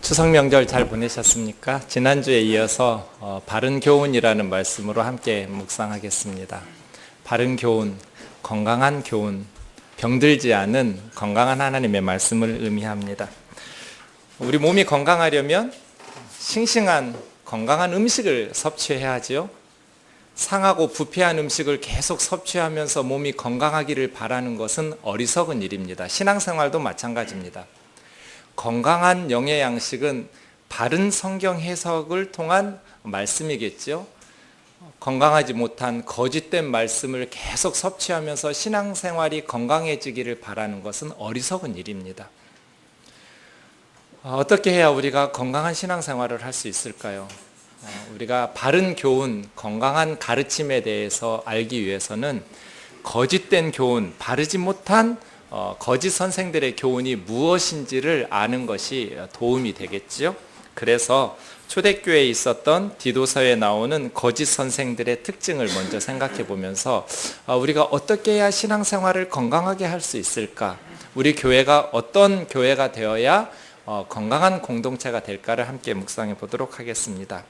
추석 명절 잘 보내셨습니까? 지난주에 이어서 바른 교훈이라는 말씀으로 함께 묵상하겠습니다. 바른 교훈, 건강한 교훈, 병들지 않은 건강한 하나님의 말씀을 의미합니다. 우리 몸이 건강하려면 싱싱한 건강한 음식을 섭취해야 하지요. 상하고 부패한 음식을 계속 섭취하면서 몸이 건강하기를 바라는 것은 어리석은 일입니다. 신앙생활도 마찬가지입니다. 건강한 영의 양식은 바른 성경 해석을 통한 말씀이겠죠. 건강하지 못한 거짓된 말씀을 계속 섭취하면서 신앙생활이 건강해지기를 바라는 것은 어리석은 일입니다. 어떻게 해야 우리가 건강한 신앙생활을 할 수 있을까요? 우리가 바른 교훈, 건강한 가르침에 대해서 알기 위해서는 거짓된 교훈, 바르지 못한 거짓 선생들의 교훈이 무엇인지를 아는 것이 도움이 되겠지요. 그래서 초대교회에 있었던 디도서에 나오는 거짓 선생들의 특징을 먼저 생각해 보면서 우리가 어떻게 해야 신앙생활을 건강하게 할 수 있을까? 우리 교회가 어떤 교회가 되어야 건강한 공동체가 될까를 함께 묵상해 보도록 하겠습니다.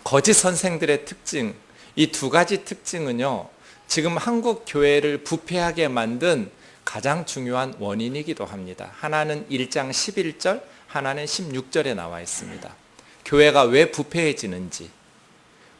거짓 선생들의 특징, 이 두 가지 특징은요, 지금 한국 교회를 부패하게 만든 가장 중요한 원인이기도 합니다. 하나는 1장 11절, 하나는 16절에 나와 있습니다. 교회가 왜 부패해지는지,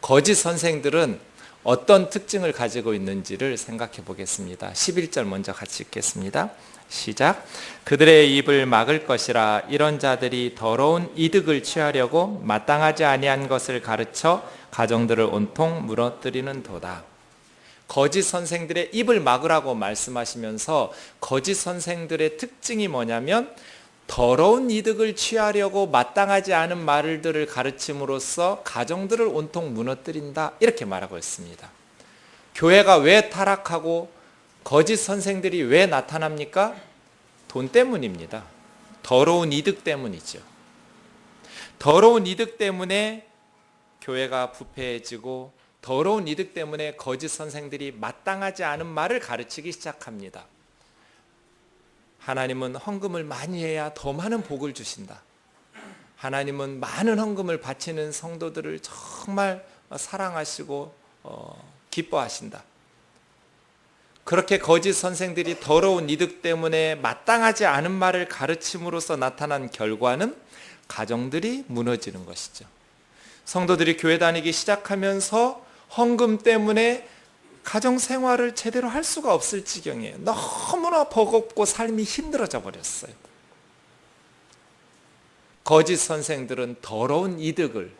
거짓 선생들은 어떤 특징을 가지고 있는지를 생각해 보겠습니다. 11절 먼저 같이 읽겠습니다. 시작. 그들의 입을 막을 것이라. 이런 자들이 더러운 이득을 취하려고 마땅하지 아니한 것을 가르쳐 가정들을 온통 무너뜨리는 도다. 거짓 선생들의 입을 막으라고 말씀하시면서 거짓 선생들의 특징이 뭐냐면 더러운 이득을 취하려고 마땅하지 않은 말들을 가르침으로써 가정들을 온통 무너뜨린다, 이렇게 말하고 있습니다. 교회가 왜 타락하고 거짓 선생들이 왜 나타납니까? 돈 때문입니다. 더러운 이득 때문이죠. 더러운 이득 때문에 교회가 부패해지고 더러운 이득 때문에 거짓 선생들이 마땅하지 않은 말을 가르치기 시작합니다. 하나님은 헌금을 많이 해야 더 많은 복을 주신다. 하나님은 많은 헌금을 바치는 성도들을 정말 사랑하시고 기뻐하신다. 그렇게 거짓 선생들이 더러운 이득 때문에 마땅하지 않은 말을 가르침으로써 나타난 결과는 가정들이 무너지는 것이죠. 성도들이 교회 다니기 시작하면서 헌금 때문에 가정 생활을 제대로 할 수가 없을 지경이에요. 너무나 버겁고 삶이 힘들어져 버렸어요. 거짓 선생들은 더러운 이득을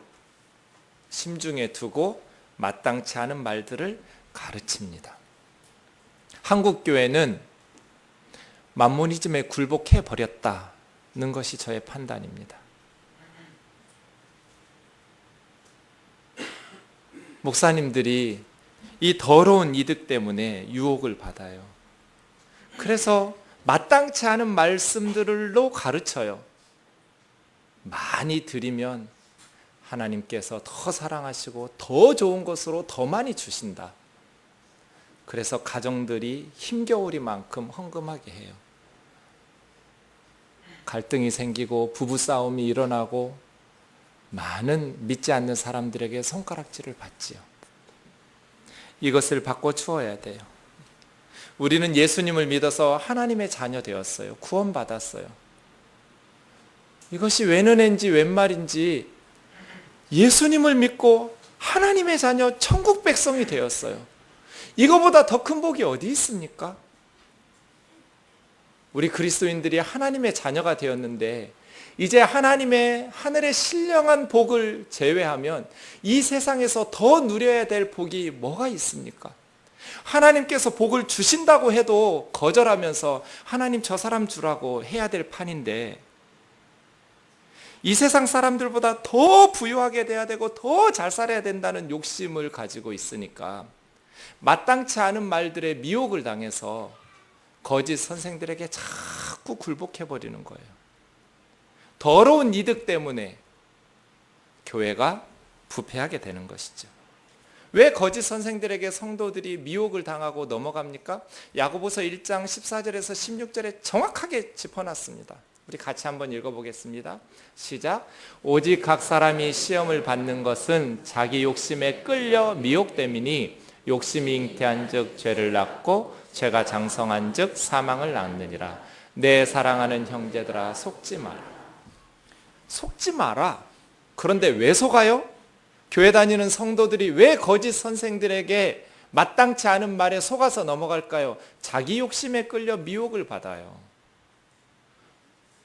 심중에 두고 마땅치 않은 말들을 가르칩니다. 한국 교회는 만모니즘에 굴복해 버렸다는 것이 저의 판단입니다. 목사님들이 이 더러운 이득 때문에 유혹을 받아요. 그래서 마땅치 않은 말씀들로 가르쳐요. 많이 드리면 하나님께서 더 사랑하시고 더 좋은 것으로 더 많이 주신다. 그래서 가정들이 힘겨울이만큼 헌금하게 해요. 갈등이 생기고 부부싸움이 일어나고 많은 믿지 않는 사람들에게 손가락질을 받지요. 이것을 바꿔 주어야 돼요. 우리는 예수님을 믿어서 하나님의 자녀 되었어요. 구원받았어요. 이것이 웬 은혜인지 웬 말인지 예수님을 믿고 하나님의 자녀 천국 백성이 되었어요. 이거보다 더 큰 복이 어디 있습니까? 우리 그리스도인들이 하나님의 자녀가 되었는데 이제 하나님의 하늘의 신령한 복을 제외하면 이 세상에서 더 누려야 될 복이 뭐가 있습니까? 하나님께서 복을 주신다고 해도 거절하면서 하나님 저 사람 주라고 해야 될 판인데 이 세상 사람들보다 더 부유하게 돼야 되고 더 잘 살아야 된다는 욕심을 가지고 있으니까 마땅치 않은 말들에 미혹을 당해서 거짓 선생들에게 자꾸 굴복해버리는 거예요. 더러운 이득 때문에 교회가 부패하게 되는 것이죠. 왜 거짓 선생들에게 성도들이 미혹을 당하고 넘어갑니까? 야고보서 1장 14절에서 16절에 정확하게 짚어놨습니다. 우리 같이 한번 읽어보겠습니다. 시작. 오직 각 사람이 시험을 받는 것은 자기 욕심에 끌려 미혹됨이니 욕심이 잉태한즉 죄를 낳고 죄가 장성한즉 사망을 낳느니라. 내 사랑하는 형제들아 속지 마라. 속지 마라. 그런데 왜 속아요? 교회 다니는 성도들이 왜 거짓 선생들에게 마땅치 않은 말에 속아서 넘어갈까요? 자기 욕심에 끌려 미혹을 받아요.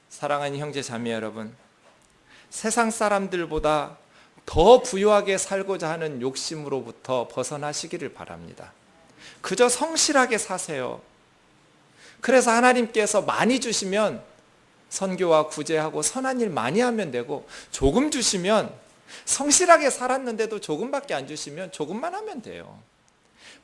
사랑하는 형제 자매 여러분, 세상 사람들보다 더 부유하게 살고자 하는 욕심으로부터 벗어나시기를 바랍니다. 그저 성실하게 사세요. 그래서 하나님께서 많이 주시면 선교와 구제하고 선한 일 많이 하면 되고, 조금 주시면 성실하게 살았는데도 조금밖에 안 주시면 조금만 하면 돼요.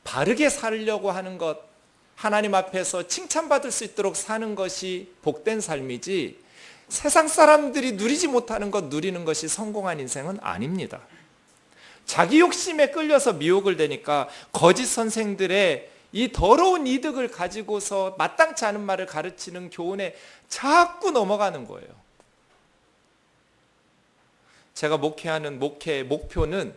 바르게 살려고 하는 것, 하나님 앞에서 칭찬받을 수 있도록 사는 것이 복된 삶이지, 세상 사람들이 누리지 못하는 것 누리는 것이 성공한 인생은 아닙니다. 자기 욕심에 끌려서 미혹을 되니까 거짓 선생들의 이 더러운 이득을 가지고서 마땅치 않은 말을 가르치는 교훈에 자꾸 넘어가는 거예요. 제가 목회하는 목표는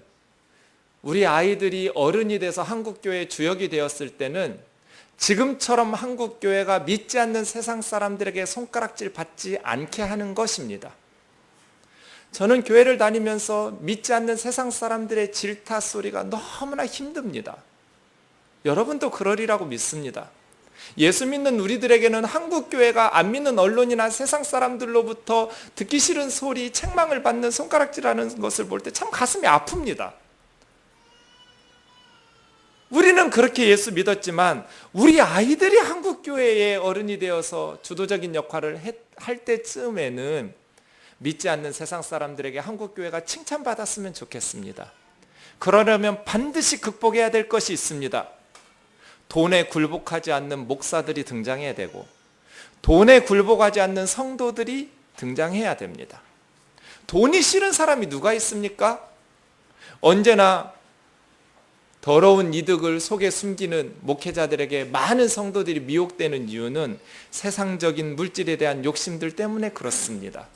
우리 아이들이 어른이 돼서 한국교회의 주역이 되었을 때는 지금처럼 한국교회가 믿지 않는 세상 사람들에게 손가락질 받지 않게 하는 것입니다. 저는 교회를 다니면서 믿지 않는 세상 사람들의 질타 소리가 너무나 힘듭니다. 여러분도 그러리라고 믿습니다. 예수 믿는 우리들에게는 한국교회가 안 믿는 언론이나 세상 사람들로부터 듣기 싫은 소리, 책망을 받는 손가락질하는 것을 볼 때 참 가슴이 아픕니다. 우리는 그렇게 예수 믿었지만 우리 아이들이 한국교회의 어른이 되어서 주도적인 역할을 할 때쯤에는 믿지 않는 세상 사람들에게 한국교회가 칭찬받았으면 좋겠습니다. 그러려면 반드시 극복해야 될 것이 있습니다. 돈에 굴복하지 않는 목사들이 등장해야 되고, 돈에 굴복하지 않는 성도들이 등장해야 됩니다. 돈이 싫은 사람이 누가 있습니까? 언제나 더러운 이득을 속에 숨기는 목회자들에게 많은 성도들이 미혹되는 이유는 세상적인 물질에 대한 욕심들 때문에 그렇습니다.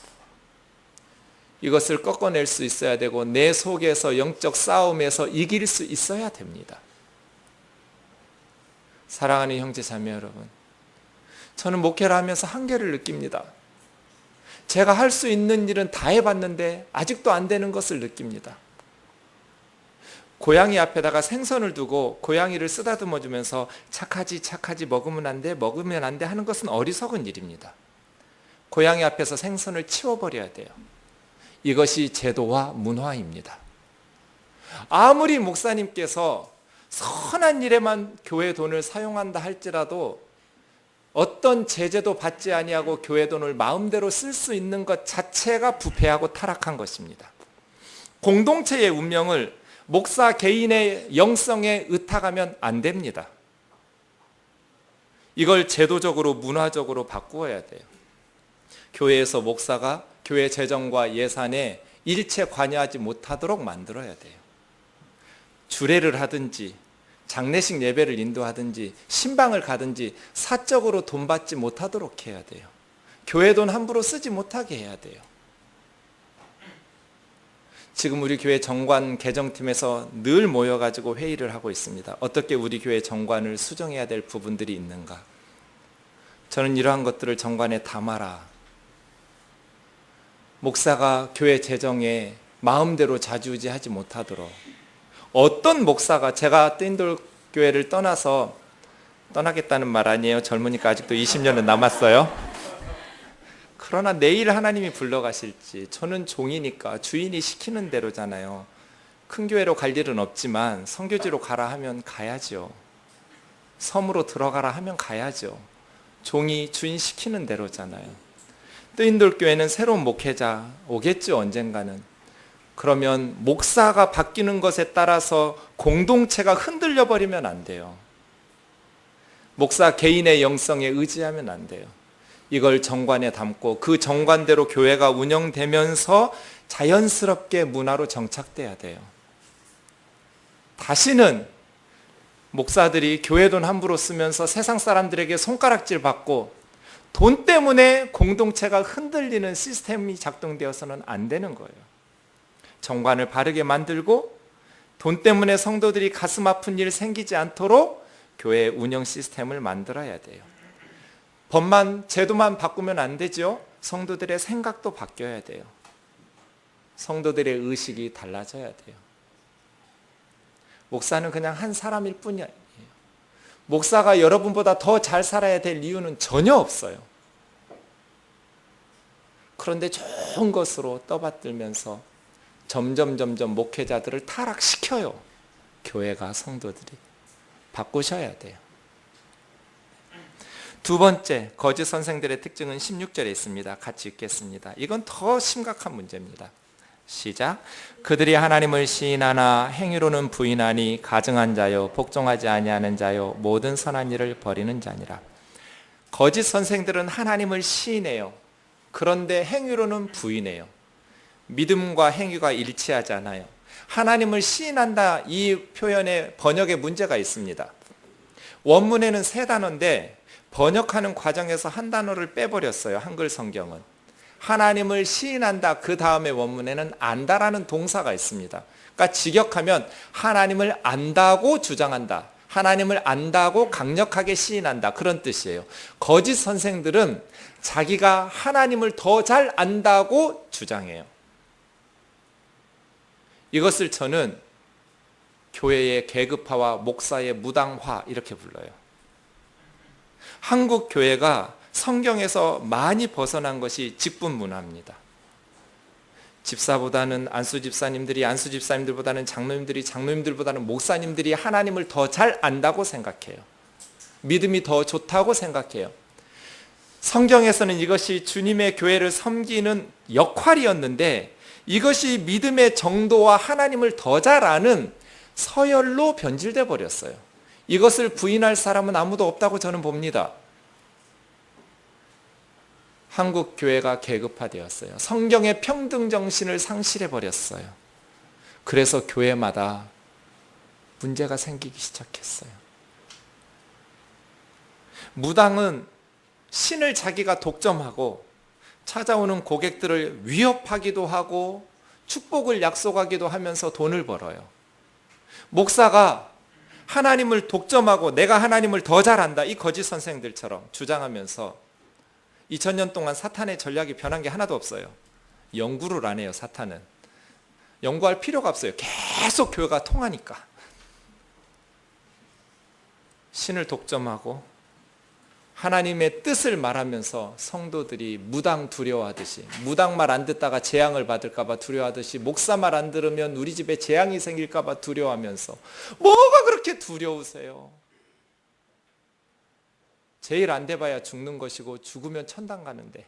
이것을 꺾어낼 수 있어야 되고, 내 속에서 영적 싸움에서 이길 수 있어야 됩니다. 사랑하는 형제 자매 여러분, 저는 목회를 하면서 한계를 느낍니다. 제가 할 수 있는 일은 다 해봤는데 아직도 안 되는 것을 느낍니다. 고양이 앞에다가 생선을 두고 고양이를 쓰다듬어 주면서 착하지 먹으면 안 돼 하는 것은 어리석은 일입니다. 고양이 앞에서 생선을 치워버려야 돼요. 이것이 제도와 문화입니다. 아무리 목사님께서 선한 일에만 교회 돈을 사용한다 할지라도 어떤 제재도 받지 아니하고 교회 돈을 마음대로 쓸 수 있는 것 자체가 부패하고 타락한 것입니다. 공동체의 운명을 목사 개인의 영성에 의탁하면 안 됩니다. 이걸 제도적으로 문화적으로 바꾸어야 돼요. 교회에서 목사가 교회 재정과 예산에 일체 관여하지 못하도록 만들어야 돼요. 주례를 하든지 장례식 예배를 인도하든지 신방을 가든지 사적으로 돈 받지 못하도록 해야 돼요. 교회 돈 함부로 쓰지 못하게 해야 돼요. 지금 우리 교회 정관 개정팀에서 늘 모여가지고 회의를 하고 있습니다. 어떻게 우리 교회 정관을 수정해야 될 부분들이 있는가. 저는 이러한 것들을 정관에 담아라. 목사가 교회 재정에 마음대로 좌지우지하지 못하도록, 어떤 목사가, 제가 뜨인돌 교회를 떠나겠다는 말 아니에요. 젊으니까 아직도 20년은 남았어요. 그러나 내일 하나님이 불러가실지, 저는 종이니까 주인이 시키는 대로잖아요. 큰 교회로 갈 일은 없지만 선교지로 가라 하면 가야죠. 섬으로 들어가라 하면 가야죠. 종이 주인 시키는 대로잖아요. 뜨인돌 교회는 새로운 목회자 오겠죠, 언젠가는. 그러면 목사가 바뀌는 것에 따라서 공동체가 흔들려 버리면 안 돼요. 목사 개인의 영성에 의지하면 안 돼요. 이걸 정관에 담고 그 정관대로 교회가 운영되면서 자연스럽게 문화로 정착돼야 돼요. 다시는 목사들이 교회 돈 함부로 쓰면서 세상 사람들에게 손가락질 받고 돈 때문에 공동체가 흔들리는 시스템이 작동되어서는 안 되는 거예요. 정관을 바르게 만들고 돈 때문에 성도들이 가슴 아픈 일 생기지 않도록 교회 운영 시스템을 만들어야 돼요. 법만, 제도만 바꾸면 안 되죠. 성도들의 생각도 바뀌어야 돼요. 성도들의 의식이 달라져야 돼요. 목사는 그냥 한 사람일 뿐이에요. 목사가 여러분보다 더 잘 살아야 될 이유는 전혀 없어요. 그런데 좋은 것으로 떠받들면서 점점 목회자들을 타락시켜요. 교회가, 성도들이. 바꾸셔야 돼요. 두 번째, 거짓 선생들의 특징은 16절에 있습니다. 같이 읽겠습니다. 이건 더 심각한 문제입니다. 시작. 그들이 하나님을 시인하나 행위로는 부인하니 가증한 자요 복종하지 아니하는 자요 모든 선한 일을 버리는 자니라. 거짓 선생들은 하나님을 시인해요. 그런데 행위로는 부인해요. 믿음과 행위가 일치하지 않아요. 하나님을 시인한다, 이 표현의 번역에 문제가 있습니다. 원문에는 세 단어인데 번역하는 과정에서 한 단어를 빼버렸어요. 한글 성경은. 하나님을 시인한다, 그 다음에 원문에는 안다라는 동사가 있습니다. 그러니까 직역하면 하나님을 안다고 주장한다, 하나님을 안다고 강력하게 시인한다, 그런 뜻이에요. 거짓 선생들은 자기가 하나님을 더 잘 안다고 주장해요. 이것을 저는 교회의 계급화와 목사의 무당화 이렇게 불러요. 한국 교회가 성경에서 많이 벗어난 것이 직분 문화입니다. 집사보다는 안수 집사님들이, 안수 집사님들보다는 장로님들이, 장로님들보다는 목사님들이 하나님을 더 잘 안다고 생각해요. 믿음이 더 좋다고 생각해요. 성경에서는 이것이 주님의 교회를 섬기는 역할이었는데 이것이 믿음의 정도와 하나님을 더 잘 아는 서열로 변질돼 버렸어요. 이것을 부인할 사람은 아무도 없다고 저는 봅니다. 한국 교회가 계급화되었어요. 성경의 평등 정신을 상실해 버렸어요. 그래서 교회마다 문제가 생기기 시작했어요. 무당은 신을 자기가 독점하고 찾아오는 고객들을 위협하기도 하고 축복을 약속하기도 하면서 돈을 벌어요. 목사가 하나님을 독점하고 내가 하나님을 더 잘 안다, 이 거짓 선생들처럼 주장하면서 2000년 동안 사탄의 전략이 변한 게 하나도 없어요. 연구를 안 해요. 사탄은 연구할 필요가 없어요. 계속 교회가 통하니까. 신을 독점하고 하나님의 뜻을 말하면서 성도들이 무당 두려워하듯이, 무당 말 안 듣다가 재앙을 받을까 봐 두려워하듯이, 목사 말 안 들으면 우리 집에 재앙이 생길까 봐 두려워하면서, 뭐가 그렇게 두려우세요? 제일 안 돼봐야 죽는 것이고 죽으면 천당 가는데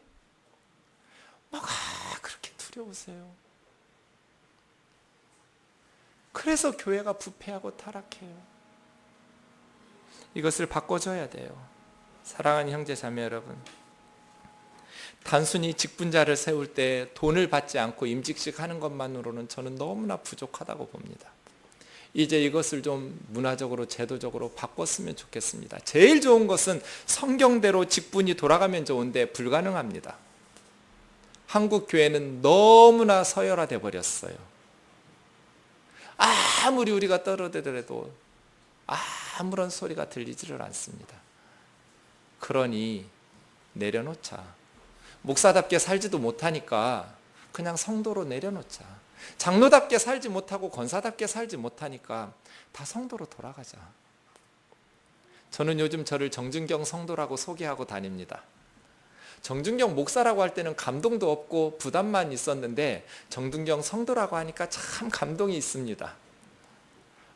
뭐가 그렇게 두려우세요? 그래서 교회가 부패하고 타락해요. 이것을 바꿔줘야 돼요. 사랑하는 형제 자매 여러분, 단순히 직분자를 세울 때 돈을 받지 않고 임직식 하는 것만으로는 저는 너무나 부족하다고 봅니다. 이제 이것을 좀 문화적으로 제도적으로 바꿨으면 좋겠습니다. 제일 좋은 것은 성경대로 직분이 돌아가면 좋은데 불가능합니다. 한국 교회는 너무나 서열화돼 버렸어요. 아무리 우리가 떨어대더라도 아무런 소리가 들리지를 않습니다. 그러니 내려놓자. 목사답게 살지도 못하니까 그냥 성도로 내려놓자. 장로답게 살지 못하고 권사답게 살지 못하니까 다 성도로 돌아가자. 저는 요즘 저를 정준경 성도라고 소개하고 다닙니다. 정준경 목사라고 할 때는 감동도 없고 부담만 있었는데 정준경 성도라고 하니까 참 감동이 있습니다.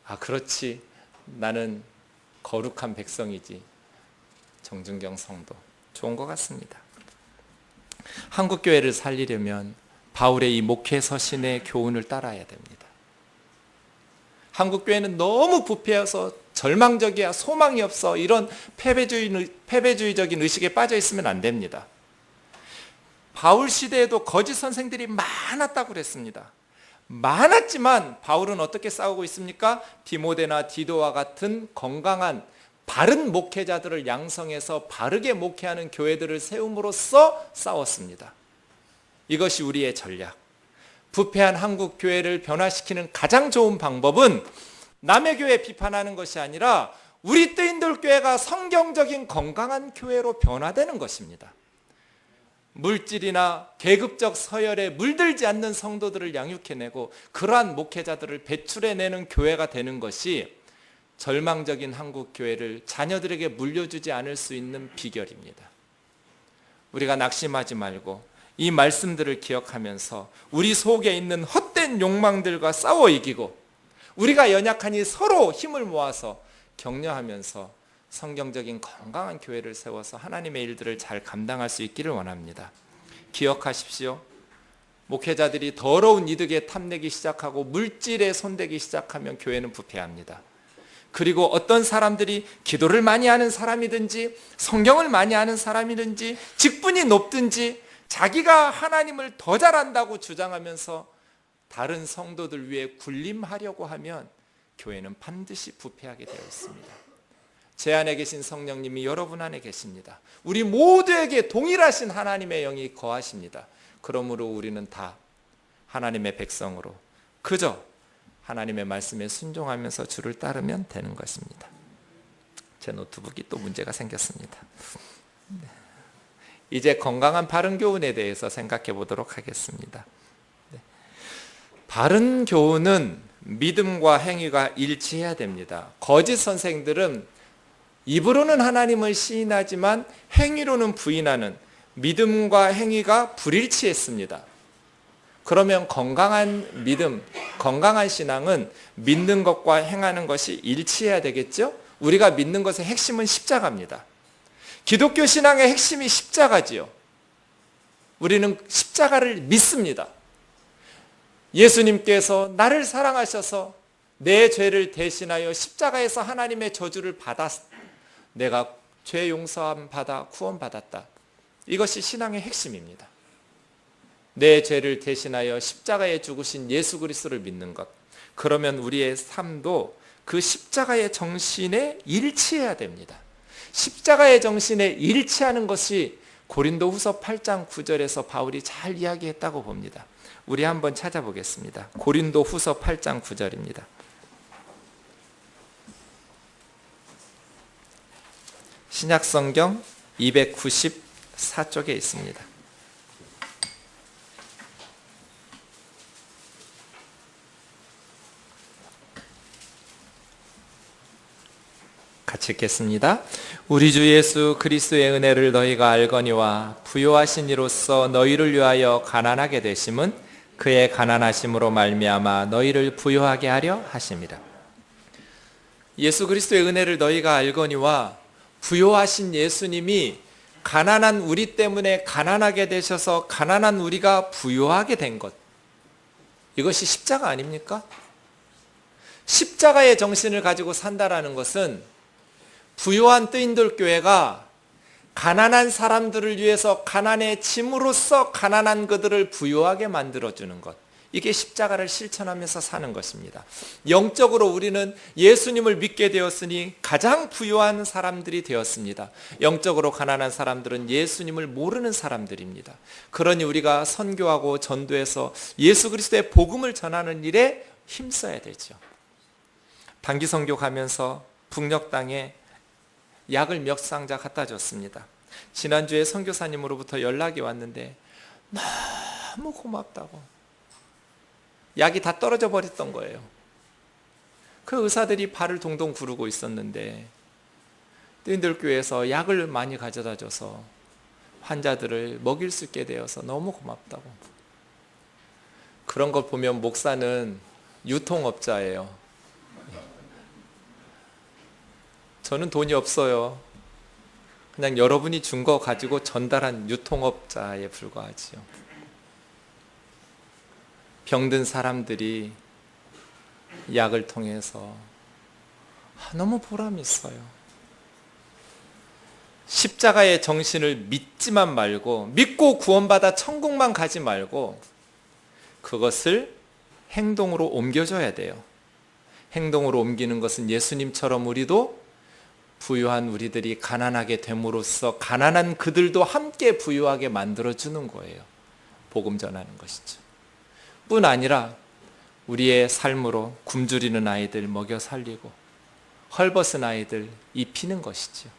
아, 그렇지. 나는 거룩한 백성이지. 정준경 성도. 좋은 것 같습니다. 한국 교회를 살리려면 바울의 이 목회 서신의 교훈을 따라야 됩니다. 한국 교회는 너무 부패해서 절망적이야, 소망이 없어, 이런 패배주의적인 의식에 빠져 있으면 안 됩니다. 바울 시대에도 거짓 선생들이 많았다고 그랬습니다. 많았지만 바울은 어떻게 싸우고 있습니까? 디모데나 디도와 같은 건강한 바른 목회자들을 양성해서 바르게 목회하는 교회들을 세움으로써 싸웠습니다. 이것이 우리의 전략. 부패한 한국 교회를 변화시키는 가장 좋은 방법은 남의 교회 비판하는 것이 아니라 우리 뜨인돌 교회가 성경적인 건강한 교회로 변화되는 것입니다. 물질이나 계급적 서열에 물들지 않는 성도들을 양육해내고 그러한 목회자들을 배출해내는 교회가 되는 것이 절망적인 한국 교회를 자녀들에게 물려주지 않을 수 있는 비결입니다. 우리가 낙심하지 말고 이 말씀들을 기억하면서 우리 속에 있는 헛된 욕망들과 싸워 이기고 우리가 연약하니 서로 힘을 모아서 격려하면서 성경적인 건강한 교회를 세워서 하나님의 일들을 잘 감당할 수 있기를 원합니다. 기억하십시오. 목회자들이 더러운 이득에 탐내기 시작하고 물질에 손대기 시작하면 교회는 부패합니다. 그리고 어떤 사람들이 기도를 많이 하는 사람이든지 성경을 많이 아는 사람이든지 직분이 높든지 자기가 하나님을 더 잘한다고 주장하면서 다른 성도들 위해 군림하려고 하면 교회는 반드시 부패하게 되어 있습니다. 제 안에 계신 성령님이 여러분 안에 계십니다. 우리 모두에게 동일하신 하나님의 영이 거하십니다. 그러므로 우리는 다 하나님의 백성으로 그저 하나님의 말씀에 순종하면서 주를 따르면 되는 것입니다. 제 노트북이 또 문제가 생겼습니다. 이제 건강한 바른 교훈에 대해서 생각해 보도록 하겠습니다. 바른 교훈은 믿음과 행위가 일치해야 됩니다. 거짓 선생들은 입으로는 하나님을 시인하지만 행위로는 부인하는 믿음과 행위가 불일치했습니다. 그러면 건강한 믿음, 건강한 신앙은 믿는 것과 행하는 것이 일치해야 되겠죠? 우리가 믿는 것의 핵심은 십자가입니다. 기독교 신앙의 핵심이 십자가지요. 우리는 십자가를 믿습니다. 예수님께서 나를 사랑하셔서 내 죄를 대신하여 십자가에서 하나님의 저주를 받았 내가 죄 용서함 받아 구원받았다. 이것이 신앙의 핵심입니다. 내 죄를 대신하여 십자가에 죽으신 예수 그리스도를 믿는 것. 그러면 우리의 삶도 그 십자가의 정신에 일치해야 됩니다. 십자가의 정신에 일치하는 것이 고린도후서 8장 9절에서 바울이 잘 이야기했다고 봅니다. 우리 한번 찾아보겠습니다. 고린도후서 8장 9절입니다. 신약성경 294쪽에 있습니다. 같이 읽겠습니다. 우리 주 예수 그리스도의 은혜를 너희가 알거니와 부요하신 이로써 너희를 위하여 가난하게 되심은 그의 가난하심으로 말미암아 너희를 부요하게 하려 하심이라. 예수 그리스도의 은혜를 너희가 알거니와 부요하신 예수님이 가난한 우리 때문에 가난하게 되셔서 가난한 우리가 부요하게 된 것. 이것이 십자가 아닙니까? 십자가의 정신을 가지고 산다라는 것은 부요한 뜨인돌 교회가 가난한 사람들을 위해서 가난해짐으로써 가난한 그들을 부요하게 만들어주는 것. 이게 십자가를 실천하면서 사는 것입니다. 영적으로 우리는 예수님을 믿게 되었으니 가장 부요한 사람들이 되었습니다. 영적으로 가난한 사람들은 예수님을 모르는 사람들입니다. 그러니 우리가 선교하고 전도해서 예수 그리스도의 복음을 전하는 일에 힘써야 되죠. 단기 선교 가면서 북녘 땅에 약을 몇 상자 갖다 줬습니다. 지난주에 선교사님으로부터 연락이 왔는데 너무 고맙다고. 약이 다 떨어져 버렸던 거예요. 그 의사들이 발을 동동 구르고 있었는데 뜨인돌 교회에서 약을 많이 가져다 줘서 환자들을 먹일 수 있게 되어서 너무 고맙다고. 그런 걸 보면 목사는 유통업자예요. 저는 돈이 없어요. 그냥 여러분이 준 거 가지고 전달한 유통업자에 불과하지요. 병든 사람들이 약을 통해서 너무 보람이 있어요. 십자가의 정신을 믿지만 말고, 믿고 구원받아 천국만 가지 말고 그것을 행동으로 옮겨줘야 돼요. 행동으로 옮기는 것은 예수님처럼 우리도 부유한 우리들이 가난하게 됨으로써 가난한 그들도 함께 부유하게 만들어주는 거예요. 복음 전하는 것이죠. 뿐 아니라 우리의 삶으로 굶주리는 아이들 먹여 살리고 헐벗은 아이들 입히는 것이죠.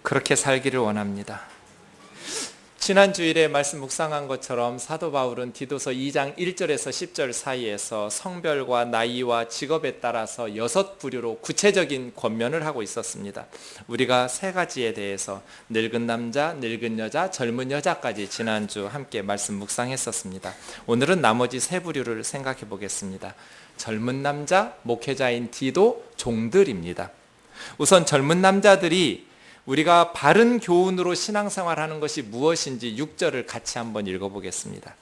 그렇게 살기를 원합니다. 지난 주일에 말씀 묵상한 것처럼 사도 바울은 디도서 2장 1절에서 10절 사이에서 성별과 나이와 직업에 따라서 6부류로 구체적인 권면을 하고 있었습니다. 우리가 3가지에 대해서 늙은 남자, 늙은 여자, 젊은 여자까지 지난주 함께 말씀 묵상했었습니다. 오늘은 나머지 3부류를 생각해 보겠습니다. 젊은 남자, 목회자인 디도, 종들입니다. 우선 젊은 남자들이 우리가 바른 교훈으로 신앙생활하는 것이 무엇인지 6절을 같이 한번 읽어보겠습니다.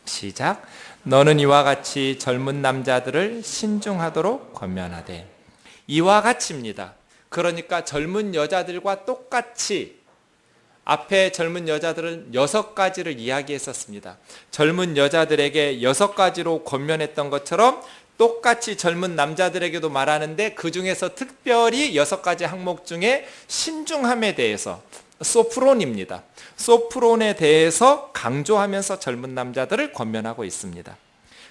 시작. 너는 이와 같이 젊은 남자들을 신중하도록 권면하되. 이와 같이입니다. 그러니까 젊은 여자들과 똑같이 앞에 젊은 여자들은 6가지를 이야기했었습니다. 젊은 여자들에게 6가지로 권면했던 것처럼 똑같이 젊은 남자들에게도 말하는데 그 중에서 특별히 6가지 항목 중에 신중함에 대해서 소프론입니다. 소프론에 대해서 강조하면서 젊은 남자들을 권면하고 있습니다.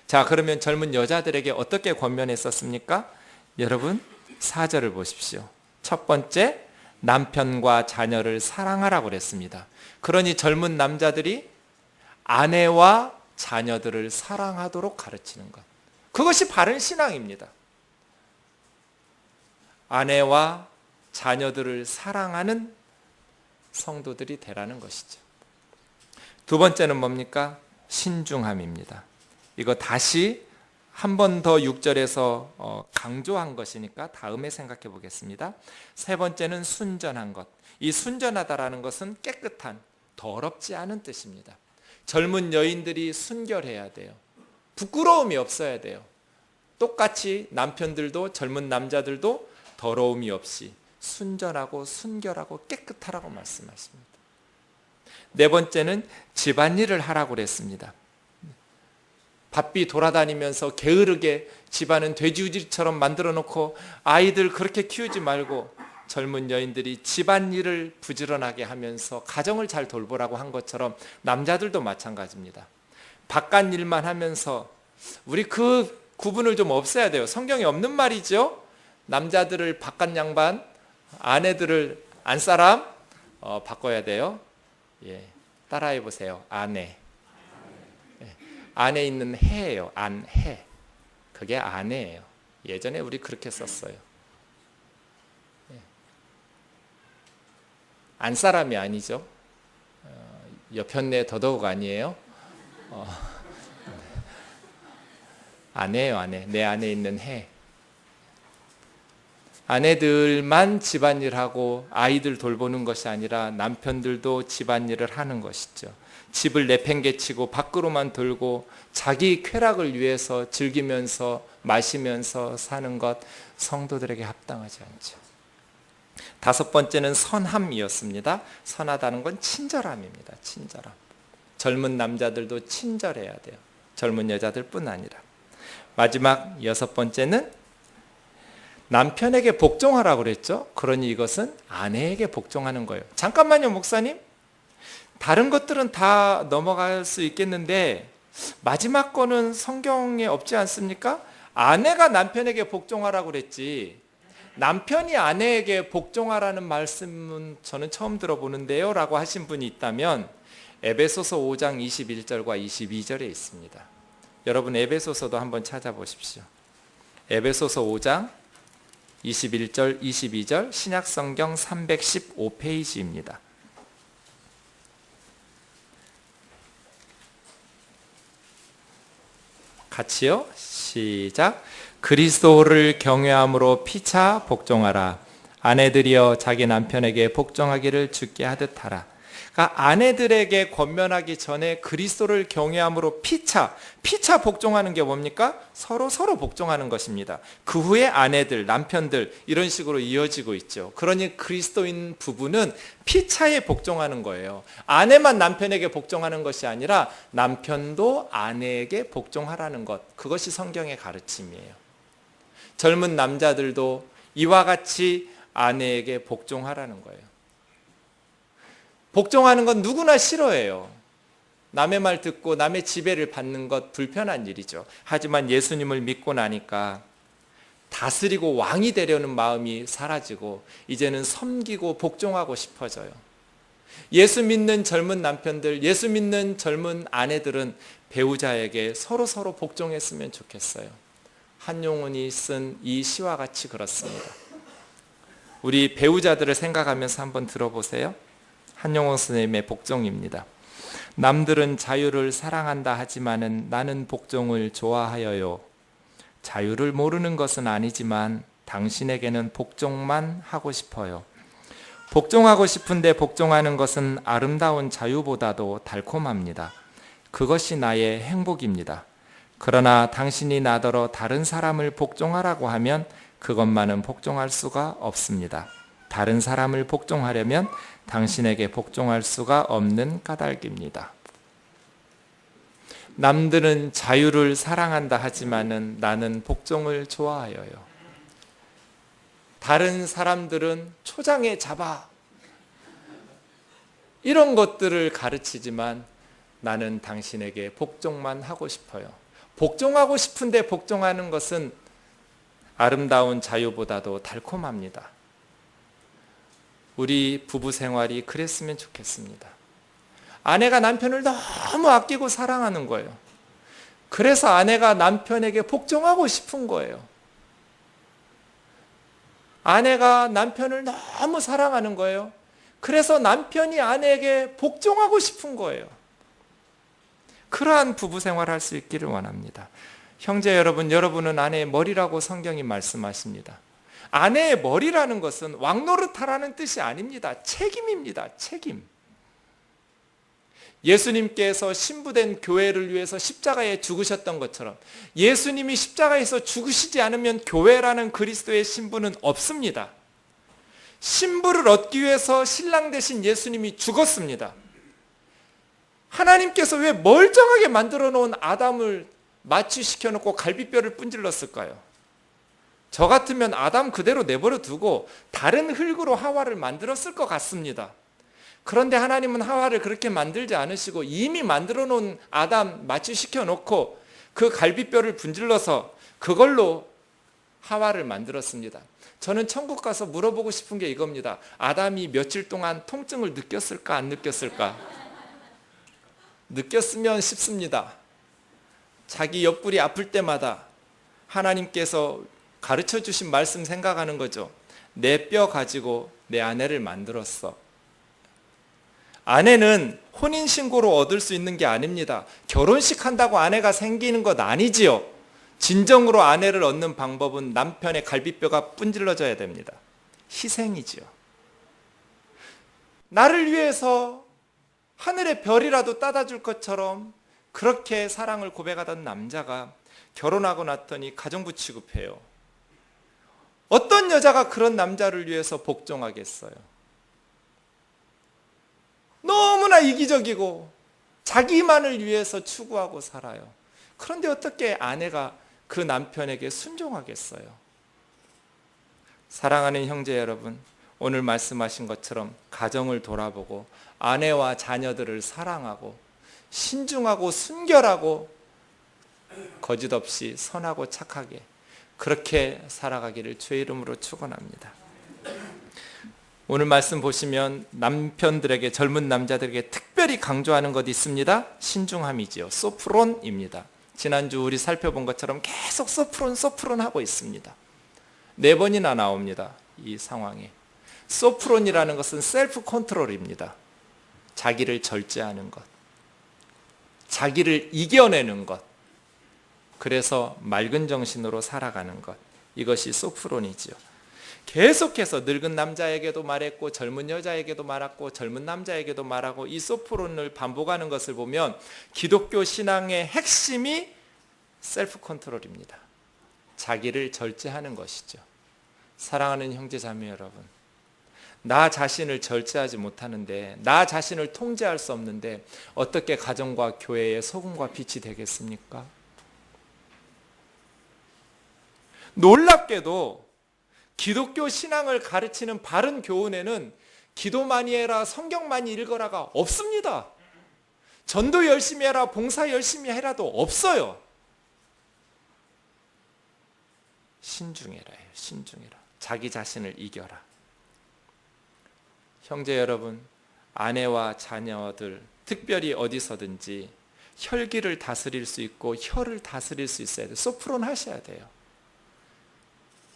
자, 그러면 젊은 여자들에게 어떻게 권면했었습니까? 여러분 4절을 보십시오. 첫 번째, 남편과 자녀를 사랑하라고 그랬습니다. 그러니 젊은 남자들이 아내와 자녀들을 사랑하도록 가르치는 것, 그것이 바른 신앙입니다. 아내와 자녀들을 사랑하는 성도들이 되라는 것이죠. 두 번째는 뭡니까? 신중함입니다. 이거 다시 한 번 더 6절에서 강조한 것이니까 다음에 생각해 보겠습니다. 세 번째는 순전한 것. 이 순전하다라는 것은 깨끗한, 더럽지 않은 뜻입니다. 젊은 여인들이 순결해야 돼요. 부끄러움이 없어야 돼요. 똑같이 남편들도 젊은 남자들도 더러움이 없이 순전하고 순결하고 깨끗하라고 말씀하십니다. 네 번째는 집안일을 하라고 그랬습니다. 바삐 돌아다니면서 게으르게 집안은 돼지우질처럼 만들어 놓고 아이들 그렇게 키우지 말고 젊은 여인들이 집안일을 부지런하게 하면서 가정을 잘 돌보라고 한 것처럼 남자들도 마찬가지입니다. 바깥 일만 하면서 우리 그 구분을 좀 없애야 돼요. 성경에 없는 말이죠. 남자들을 바깥 양반, 아내들을 안사람 바꿔야 돼요. 예, 따라해 보세요. 아내. 예, 안에 있는 해예요. 안해. 그게 아내예요. 예전에 우리 그렇게 썼어요. 예. 안사람이 아니죠. 여편네 더더욱 아니에요. 아내예요, 아내. 내 안에 있는 해. 아내들만 집안일하고 아이들 돌보는 것이 아니라 남편들도 집안일을 하는 것이죠. 집을 내팽개치고 밖으로만 돌고 자기 쾌락을 위해서 즐기면서 마시면서 사는 것, 성도들에게 합당하지 않죠. 다섯 번째는 선함이었습니다. 선하다는 건 친절함입니다. 친절함. 젊은 남자들도 친절해야 돼요. 젊은 여자들뿐 아니라. 마지막 6번째는 남편에게 복종하라고 그랬죠. 그러니 이것은 아내에게 복종하는 거예요. 잠깐만요, 목사님. 다른 것들은 다 넘어갈 수 있겠는데 마지막 거는 성경에 없지 않습니까? 아내가 남편에게 복종하라고 그랬지 남편이 아내에게 복종하라는 말씀은 저는 처음 들어보는데요 라고 하신 분이 있다면 에베소서 5장 21절과 22절에 있습니다. 여러분 에베소서도 한번 찾아보십시오. 에베소서 5장 21절 22절 신약성경 315페이지입니다. 같이요. 시작. 그리스도를 경외함으로 피차 복종하라. 아내들이여 자기 남편에게 복종하기를 주께 하듯 하라. 그러니까 아내들에게 권면하기 전에 그리스도를 경외함으로 피차 복종하는 게 뭡니까? 서로 복종하는 것입니다. 그 후에 아내들, 남편들 이런 식으로 이어지고 있죠. 그러니 그리스도인 부부는 피차에 복종하는 거예요. 아내만 남편에게 복종하는 것이 아니라 남편도 아내에게 복종하라는 것, 그것이 성경의 가르침이에요. 젊은 남자들도 이와 같이 아내에게 복종하라는 거예요. 복종하는 건 누구나 싫어해요. 남의 말 듣고 남의 지배를 받는 것 불편한 일이죠. 하지만 예수님을 믿고 나니까 다스리고 왕이 되려는 마음이 사라지고 이제는 섬기고 복종하고 싶어져요. 예수 믿는 젊은 남편들, 예수 믿는 젊은 아내들은 배우자에게 서로 복종했으면 좋겠어요. 한용운이 쓴 이 시와 같이 그렇습니다. 우리 배우자들을 생각하면서 한번 들어보세요. 한용운 선생님의 복종입니다. 남들은 자유를 사랑한다 하지만은 나는 복종을 좋아하여요. 자유를 모르는 것은 아니지만 당신에게는 복종만 하고 싶어요. 복종하고 싶은데 복종하는 것은 아름다운 자유보다도 달콤합니다. 그것이 나의 행복입니다. 그러나 당신이 나더러 다른 사람을 복종하라고 하면 그것만은 복종할 수가 없습니다. 다른 사람을 복종하려면 당신에게 복종할 수가 없는 까닭입니다. 남들은 자유를 사랑한다 하지만은 나는 복종을 좋아하여요. 다른 사람들은 초장에 잡아 이런 것들을 가르치지만 나는 당신에게 복종만 하고 싶어요. 복종하고 싶은데 복종하는 것은 아름다운 자유보다도 달콤합니다. 우리 부부 생활이 그랬으면 좋겠습니다. 아내가 남편을 너무 아끼고 사랑하는 거예요. 그래서 아내가 남편에게 복종하고 싶은 거예요. 아내가 남편을 너무 사랑하는 거예요. 그래서 남편이 아내에게 복종하고 싶은 거예요. 그러한 부부 생활을 할 수 있기를 원합니다. 형제 여러분, 여러분은 아내의 머리라고 성경이 말씀하십니다. 아내의 머리라는 것은 왕노릇하라는 뜻이 아닙니다. 책임입니다. 책임. 예수님께서 신부된 교회를 위해서 십자가에 죽으셨던 것처럼 예수님이 십자가에서 죽으시지 않으면 교회라는 그리스도의 신부는 없습니다. 신부를 얻기 위해서 신랑 되신 예수님이 죽었습니다. 하나님께서 왜 멀쩡하게 만들어 놓은 아담을 마취시켜 놓고 갈비뼈를 분질렀을까요? 저 같으면 아담 그대로 내버려 두고 다른 흙으로 하와를 만들었을 것 같습니다. 그런데 하나님은 하와를 그렇게 만들지 않으시고 이미 만들어 놓은 아담 마취시켜 놓고 그 갈비뼈를 분질러서 그걸로 하와를 만들었습니다. 저는 천국 가서 물어보고 싶은 게 이겁니다. 아담이 며칠 동안 통증을 느꼈을까 안 느꼈을까? 느꼈으면 쉽습니다. 자기 옆구리 아플 때마다 하나님께서 가르쳐 주신 말씀 생각하는 거죠. 내 뼈 가지고 내 아내를 만들었어. 아내는 혼인신고로 얻을 수 있는 게 아닙니다. 결혼식 한다고 아내가 생기는 것 아니지요. 진정으로 아내를 얻는 방법은 남편의 갈비뼈가 분질러져야 됩니다. 희생이지요. 나를 위해서 하늘의 별이라도 따다 줄 것처럼 그렇게 사랑을 고백하던 남자가 결혼하고 났더니 가정부 취급해요. 어떤 여자가 그런 남자를 위해서 복종하겠어요? 너무나 이기적이고 자기만을 위해서 추구하고 살아요. 그런데 어떻게 아내가 그 남편에게 순종하겠어요? 사랑하는 형제 여러분, 오늘 말씀하신 것처럼 가정을 돌아보고 아내와 자녀들을 사랑하고 신중하고 순결하고 거짓없이 선하고 착하게 그렇게 살아가기를 주의 이름으로 축원합니다. 오늘 말씀 보시면 남편들에게, 젊은 남자들에게 특별히 강조하는 것이 있습니다. 신중함이지요. 소프론입니다. 지난주 우리 살펴본 것처럼 계속 소프론 하고 있습니다. 4번이나 나옵니다. 이 상황에. 소프론이라는 것은 셀프 컨트롤입니다. 자기를 절제하는 것, 자기를 이겨내는 것, 그래서 맑은 정신으로 살아가는 것, 이것이 소프론이지요. 계속해서 늙은 남자에게도 말했고 젊은 여자에게도 말했고 젊은 남자에게도 말하고 이 소프론을 반복하는 것을 보면 기독교 신앙의 핵심이 셀프 컨트롤입니다. 자기를 절제하는 것이죠. 사랑하는 형제 자매 여러분, 나 자신을 절제하지 못하는데, 나 자신을 통제할 수 없는데 어떻게 가정과 교회의 소금과 빛이 되겠습니까? 놀랍게도 기독교 신앙을 가르치는 바른 교훈에는 기도 많이 해라, 성경 많이 읽어라가 없습니다. 전도 열심히 해라, 봉사 열심히 해라도 없어요. 신중해라예요. 신중해라. 자기 자신을 이겨라. 형제 여러분, 아내와 자녀들 특별히 어디서든지 혈기를 다스릴 수 있고 혀를 다스릴 수 있어야 돼요. 소프론 하셔야 돼요.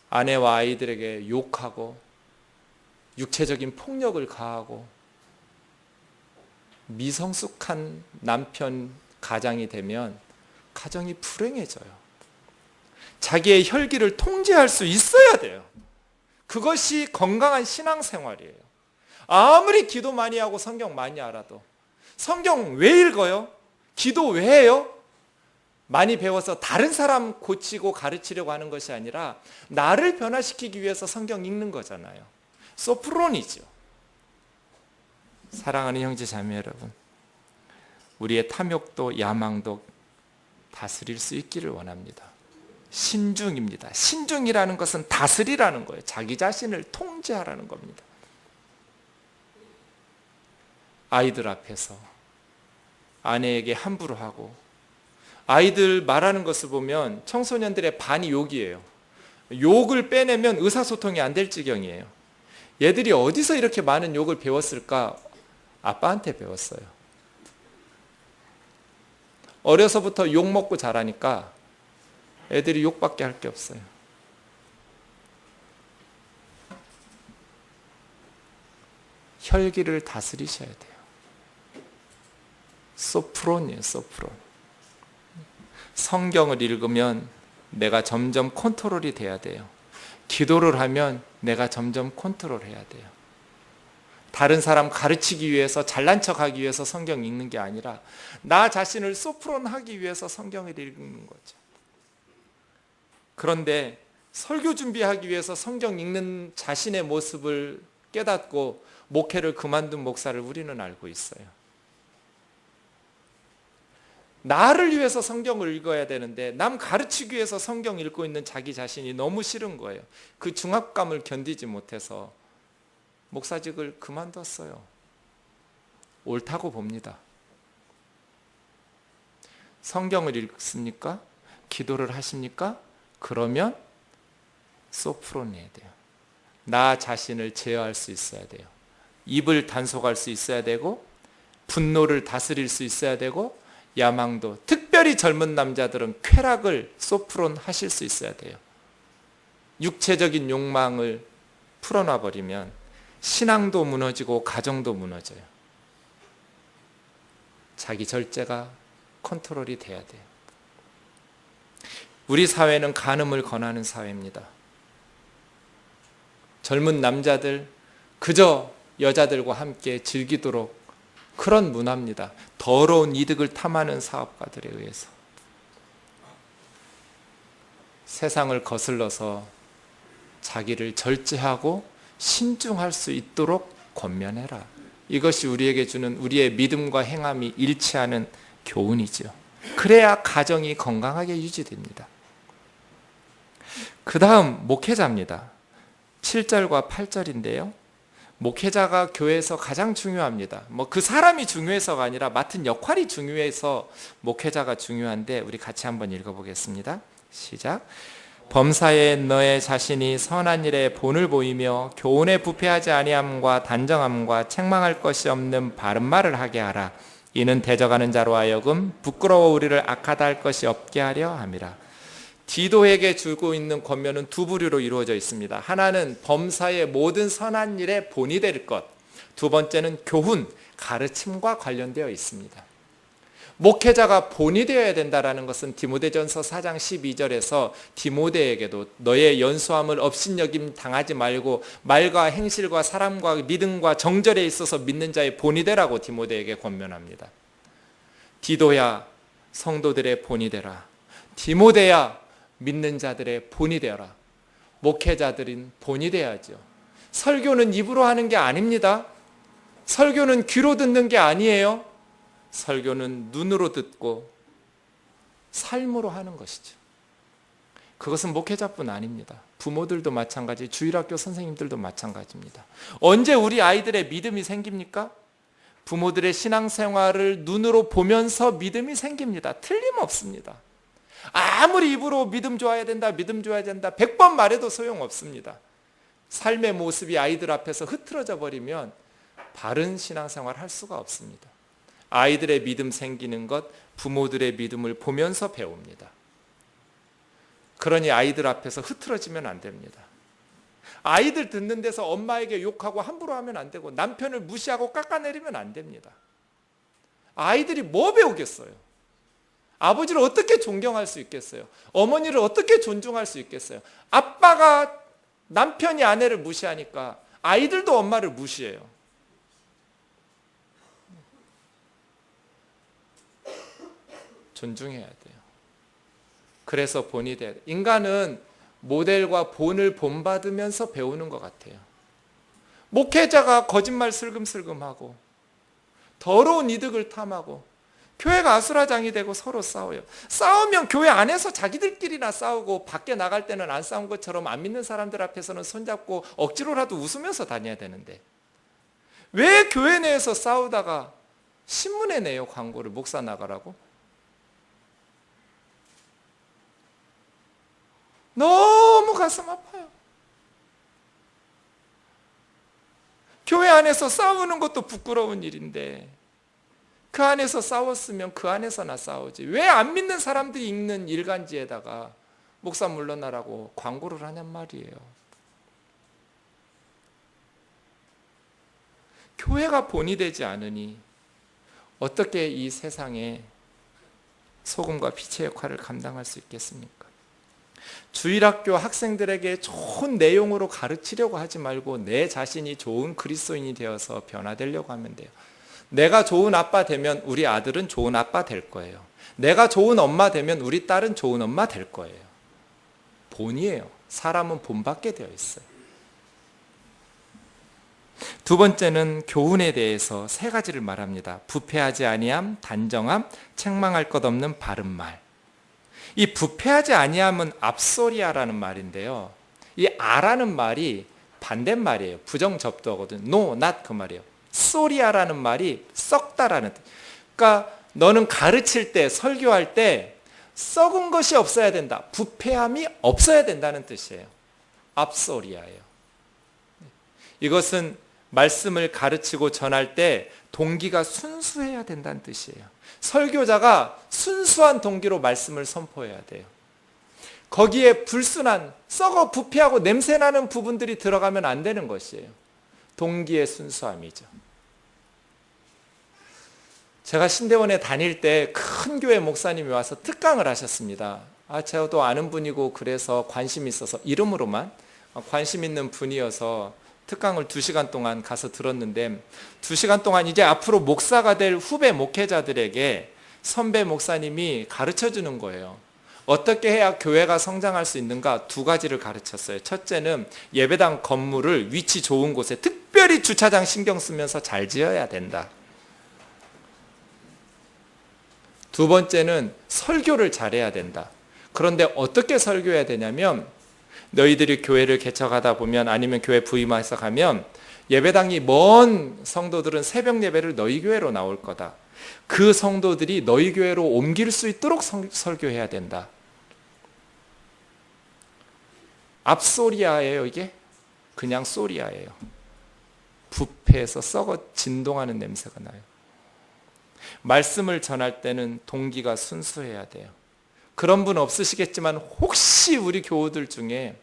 아내와 아이들에게 욕하고 육체적인 폭력을 가하고 미성숙한 남편 가장이 되면 가정이 불행해져요. 자기의 혈기를 통제할 수 있어야 돼요. 그것이 건강한 신앙생활이에요. 아무리 기도 많이 하고 성경 많이 알아도 성경 왜 읽어요? 기도 왜 해요? 많이 배워서 다른 사람 고치고 가르치려고 하는 것이 아니라 나를 변화시키기 위해서 성경 읽는 거잖아요. 소프론이죠. 사랑하는 형제 자매 여러분, 우리의 탐욕도 야망도 다스릴 수 있기를 원합니다. 신중입니다. 신중이라는 것은 다스리라는 거예요. 자기 자신을 통제하라는 겁니다. 아이들 앞에서 아내에게 함부로 하고, 아이들 말하는 것을 보면 청소년들의 반이 욕이에요. 욕을 빼내면 의사소통이 안 될 지경이에요. 얘들이 어디서 이렇게 많은 욕을 배웠을까? 아빠한테 배웠어요. 어려서부터 욕 먹고 자라니까 애들이 욕밖에 할 게 없어요. 혈기를 다스리셔야 돼요. 소프론이에요, 소프론. 성경을 읽으면 내가 점점 컨트롤이 돼야 돼요. 기도를 하면 내가 점점 컨트롤해야 돼요. 다른 사람 가르치기 위해서, 잘난 척하기 위해서 성경 읽는 게 아니라 나 자신을 소프론하기 위해서 성경을 읽는 거죠. 그런데 설교 준비하기 위해서 성경 읽는 자신의 모습을 깨닫고 목회를 그만둔 목사를 우리는 알고 있어요. 나를 위해서 성경을 읽어야 되는데 남 가르치기 위해서 성경 읽고 있는 자기 자신이 너무 싫은 거예요. 그 중압감을 견디지 못해서 목사직을 그만뒀어요. 옳다고 봅니다. 성경을 읽습니까? 기도를 하십니까? 그러면 소프론해야 돼요. 나 자신을 제어할 수 있어야 돼요. 입을 단속할 수 있어야 되고, 분노를 다스릴 수 있어야 되고, 야망도, 특별히 젊은 남자들은 쾌락을 소프론 하실 수 있어야 돼요. 육체적인 욕망을 풀어놔 버리면 신앙도 무너지고 가정도 무너져요. 자기 절제가 컨트롤이 돼야 돼요. 우리 사회는 간음을 권하는 사회입니다. 젊은 남자들 그저 여자들과 함께 즐기도록 그런 문화입니다. 더러운 이득을 탐하는 사업가들에 의해서. 세상을 거슬러서 자기를 절제하고 신중할 수 있도록 권면해라. 이것이 우리에게 주는, 우리의 믿음과 행함이 일치하는 교훈이죠. 그래야 가정이 건강하게 유지됩니다. 그 다음 목회자입니다. 7절과 8절인데요. 목회자가 교회에서 가장 중요합니다. 그 사람이 중요해서가 아니라 맡은 역할이 중요해서 목회자가 중요한데, 우리 같이 한번 읽어보겠습니다. 시작. 범사에 너의 자신이 선한 일에 본을 보이며 교훈에 부패하지 아니함과 단정함과 책망할 것이 없는 바른 말을 하게 하라. 이는 대적하는 자로 하여금 부끄러워 우리를 악하다 할 것이 없게 하려 함이라. 디도에게 주고 있는 권면은 두 부류로 이루어져 있습니다. 하나는 범사의 모든 선한 일에 본이 될 것, 두 번째는 교훈, 가르침과 관련되어 있습니다. 목회자가 본이 되어야 된다는 것은 디모데전서 4장 12절에서 디모데에게도 너의 연소함을 업신여김 당하지 말고 말과 행실과 사람과 믿음과 정절에 있어서 믿는 자의 본이 되라고 디모데에게 권면합니다. 디도야 성도들의 본이 되라. 디모데야 믿는 자들의 본이 되어라. 목회자들인 본이 돼야죠. 설교는 입으로 하는 게 아닙니다. 설교는 귀로 듣는 게 아니에요. 설교는 눈으로 듣고 삶으로 하는 것이죠. 그것은 목회자뿐 아닙니다. 부모들도 마찬가지, 주일학교 선생님들도 마찬가지입니다. 언제 우리 아이들의 믿음이 생깁니까? 부모들의 신앙생활을 눈으로 보면서 믿음이 생깁니다. 틀림없습니다. 아무리 입으로 믿음 좋아야 된다, 믿음 좋아야 된다 100번 말해도 소용없습니다. 삶의 모습이 아이들 앞에서 흐트러져 버리면 바른 신앙생활 할 수가 없습니다. 아이들의 믿음 생기는 것, 부모들의 믿음을 보면서 배웁니다. 그러니 아이들 앞에서 흐트러지면 안 됩니다. 아이들 듣는 데서 엄마에게 욕하고 함부로 하면 안 되고 남편을 무시하고 깎아내리면 안 됩니다. 아이들이 뭐 배우겠어요? 아버지를 어떻게 존경할 수 있겠어요? 어머니를 어떻게 존중할 수 있겠어요? 아빠가 남편이 아내를 무시하니까 아이들도 엄마를 무시해요. 존중해야 돼요. 그래서 본이 돼야 돼요. 인간은 모델과 본을 본받으면서 배우는 것 같아요. 목회자가 거짓말 슬금슬금하고 더러운 이득을 탐하고 교회가 아수라장이 되고 서로 싸워요. 싸우면 교회 안에서 자기들끼리나 싸우고 밖에 나갈 때는 안 싸운 것처럼 안 믿는 사람들 앞에서는 손잡고 억지로라도 웃으면서 다녀야 되는데 왜 교회 내에서 싸우다가 신문에 내요, 광고를 목사 나가라고? 너무 가슴 아파요. 교회 안에서 싸우는 것도 부끄러운 일인데 그 안에서 싸웠으면 그 안에서나 싸우지. 왜 안 믿는 사람들이 읽는 일간지에다가 목사 물러나라고 광고를 하냔 말이에요. 교회가 본이 되지 않으니 어떻게 이 세상에 소금과 빛의 역할을 감당할 수 있겠습니까? 주일학교 학생들에게 좋은 내용으로 가르치려고 하지 말고 내 자신이 좋은 그리스도인이 되어서 변화되려고 하면 돼요. 내가 좋은 아빠 되면 우리 아들은 좋은 아빠 될 거예요. 내가 좋은 엄마 되면 우리 딸은 좋은 엄마 될 거예요. 본이에요. 사람은 본받게 되어 있어요. 두 번째는 교훈에 대해서 세 가지를 말합니다. 부패하지 아니함, 단정함, 책망할 것 없는 바른 말. 이 부패하지 아니함은 압소리아라는 말인데요. 이 아라는 말이 반대말이에요. 부정접두어거든. No, not 그 말이에요. 소리아라는 말이 썩다라는 뜻. 그러니까 너는 가르칠 때, 설교할 때 썩은 것이 없어야 된다. 부패함이 없어야 된다는 뜻이에요. 압소리아예요. 이것은 말씀을 가르치고 전할 때 동기가 순수해야 된다는 뜻이에요. 설교자가 순수한 동기로 말씀을 선포해야 돼요. 거기에 불순한, 썩어 부패하고 냄새나는 부분들이 들어가면 안 되는 것이에요. 동기의 순수함이죠. 제가 신대원에 다닐 때 큰 교회 목사님이 와서 특강을 하셨습니다. 저도 아는 분이고 그래서 관심이 있어서 이름으로만 관심 있는 분이어서 특강을 2시간 동안 가서 들었는데 2시간 동안 이제 앞으로 목사가 될 후배 목회자들에게 선배 목사님이 가르쳐 주는 거예요. 어떻게 해야 교회가 성장할 수 있는가 2가지를 가르쳤어요. 첫째는 예배당 건물을 위치 좋은 곳에 특별히 주차장 신경 쓰면서 잘 지어야 된다. 두 번째는 설교를 잘해야 된다. 그런데 어떻게 설교해야 되냐면 너희들이 교회를 개척하다 보면 아니면 교회 부임해서 가면 예배당이 먼 성도들은 새벽 예배를 너희 교회로 나올 거다. 그 성도들이 너희 교회로 옮길 수 있도록 설교해야 된다. 앞소리아예요 이게? 그냥 소리아예요. 부패해서 썩어 진동하는 냄새가 나요. 말씀을 전할 때는 동기가 순수해야 돼요. 그런 분 없으시겠지만 혹시 우리 교우들 중에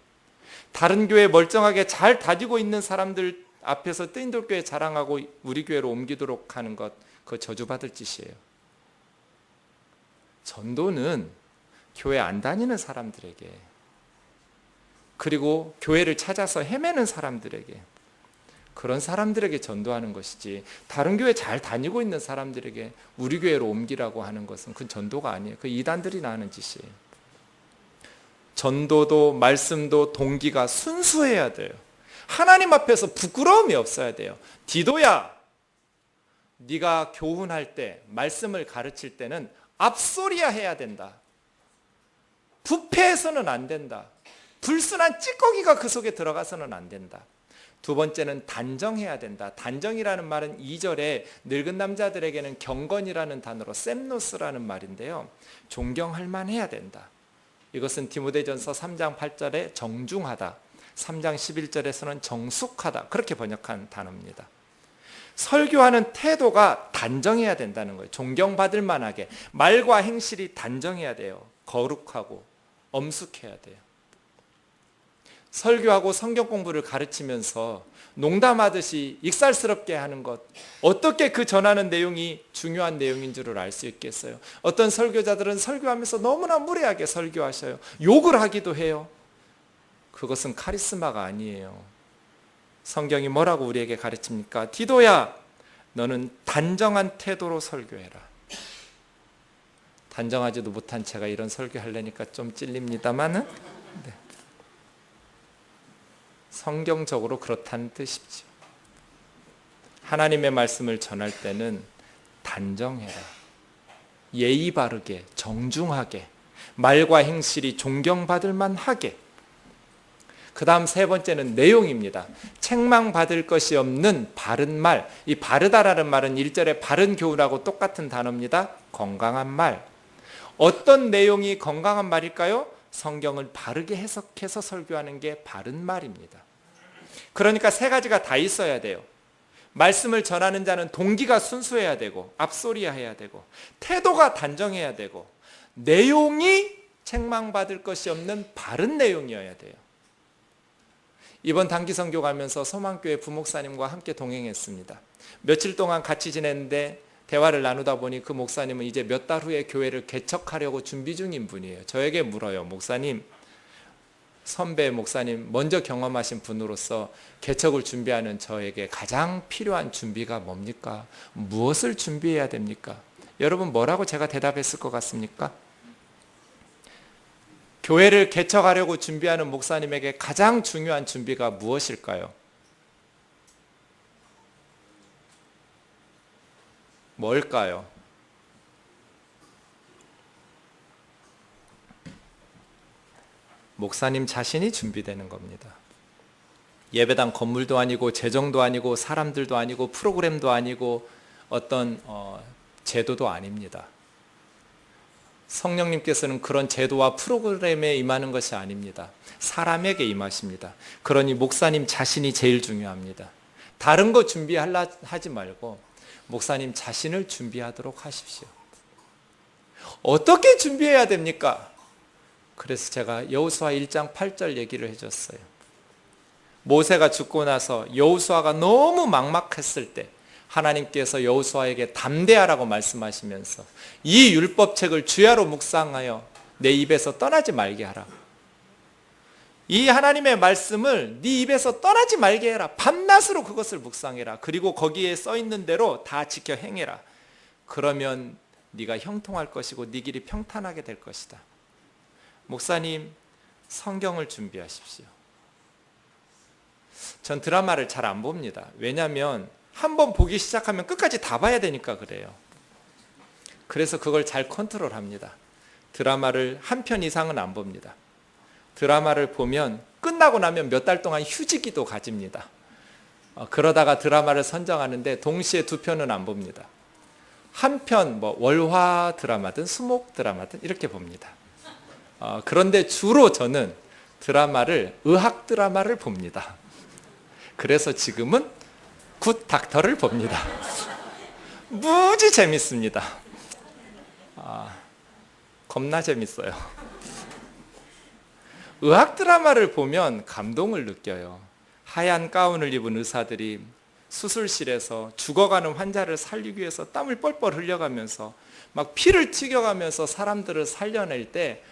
다른 교회 멀쩡하게 잘 다니고 있는 사람들 앞에서 뜨인돌교회 자랑하고 우리 교회로 옮기도록 하는 것, 그거 저주받을 짓이에요. 전도는 교회 안 다니는 사람들에게, 그리고 교회를 찾아서 헤매는 사람들에게, 그런 사람들에게 전도하는 것이지 다른 교회 잘 다니고 있는 사람들에게 우리 교회로 옮기라고 하는 것은 그 전도가 아니에요. 그 이단들이 나는 짓이에요. 전도도 말씀도 동기가 순수해야 돼요. 하나님 앞에서 부끄러움이 없어야 돼요. 디도야, 네가 교훈할 때 말씀을 가르칠 때는 앞소리야 해야 된다. 부패해서는 안 된다. 불순한 찌꺼기가 그 속에 들어가서는 안 된다. 두 번째는 단정해야 된다. 단정이라는 말은 2절에 늙은 남자들에게는 경건이라는 단어로 셈노스라는 말인데요. 존경할 만해야 된다. 이것은 디모데전서 3장 8절에 정중하다, 3장 11절에서는 정숙하다, 그렇게 번역한 단어입니다. 설교하는 태도가 단정해야 된다는 거예요. 존경받을 만하게 말과 행실이 단정해야 돼요. 거룩하고 엄숙해야 돼요. 설교하고 성경 공부를 가르치면서 농담하듯이 익살스럽게 하는 것, 어떻게 그 전하는 내용이 중요한 내용인 줄을 알 수 있겠어요? 어떤 설교자들은 설교하면서 너무나 무례하게 설교하셔요. 욕을 하기도 해요. 그것은 카리스마가 아니에요. 성경이 뭐라고 우리에게 가르칩니까? 디도야, 너는 단정한 태도로 설교해라. 단정하지도 못한 제가 이런 설교하려니까 좀 찔립니다만은, 네. 성경적으로 그렇다는 뜻이죠. 하나님의 말씀을 전할 때는 단정해라. 예의 바르게, 정중하게, 말과 행실이 존경받을 만하게. 그 다음 세 번째는 내용입니다. 책망받을 것이 없는 바른 말. 이 바르다라는 말은 1절에 바른 교훈하고 똑같은 단어입니다. 건강한 말. 어떤 내용이 건강한 말일까요? 성경을 바르게 해석해서 설교하는 게 바른 말입니다. 그러니까 세 가지가 다 있어야 돼요. 말씀을 전하는 자는 동기가 순수해야 되고, 앞소리해야 되고, 태도가 단정해야 되고, 내용이 책망받을 것이 없는 바른 내용이어야 돼요. 이번 단기 선교 가면서 소망교회 부목사님과 함께 동행했습니다. 며칠 동안 같이 지냈는데 대화를 나누다 보니 그 목사님은 이제 몇 달 후에 교회를 개척하려고 준비 중인 분이에요. 저에게 물어요. 목사님, 선배 목사님, 먼저 경험하신 분으로서 개척을 준비하는 저에게 가장 필요한 준비가 뭡니까? 무엇을 준비해야 됩니까? 여러분, 뭐라고 제가 대답했을 것 같습니까? 교회를 개척하려고 준비하는 목사님에게 가장 중요한 준비가 무엇일까요? 뭘까요? 목사님 자신이 준비되는 겁니다. 예배당 건물도 아니고 재정도 아니고 사람들도 아니고 프로그램도 아니고 어떤 제도도 아닙니다. 성령님께서는 그런 제도와 프로그램에 임하는 것이 아닙니다. 사람에게 임하십니다. 그러니 목사님 자신이 제일 중요합니다. 다른 거 하지 말고 목사님 자신을 준비하도록 하십시오. 어떻게 준비해야 됩니까? 그래서 제가 여호수아 1장 8절 얘기를 해줬어요. 모세가 죽고 나서 여호수아가 너무 막막했을 때 하나님께서 여호수아에게 담대하라고 말씀하시면서 이 율법책을 주야로 묵상하여 내 입에서 떠나지 말게 하라. 이 하나님의 말씀을 네 입에서 떠나지 말게 해라. 밤낮으로 그것을 묵상해라. 그리고 거기에 써 있는 대로 다 지켜 행해라. 그러면 네가 형통할 것이고 네 길이 평탄하게 될 것이다. 목사님, 성경을 준비하십시오. 전 드라마를 잘 안 봅니다. 왜냐하면 한번 보기 시작하면 끝까지 다 봐야 되니까 그래요. 그래서 그걸 잘 컨트롤합니다. 드라마를 한 편 이상은 안 봅니다. 드라마를 보면 끝나고 나면 몇 달 동안 휴지기도 가집니다. 그러다가 드라마를 선정하는데 동시에 두 편은 안 봅니다. 한 편, 월화 드라마든 수목 드라마든 이렇게 봅니다. 그런데 주로 저는 의학 드라마를 봅니다. 그래서 지금은 굿 닥터를 봅니다. 무지 재밌습니다. 겁나 재밌어요. 의학 드라마를 보면 감동을 느껴요. 하얀 가운을 입은 의사들이 수술실에서 죽어가는 환자를 살리기 위해서 땀을 뻘뻘 흘려가면서 막 피를 튀겨가면서 사람들을 살려낼 때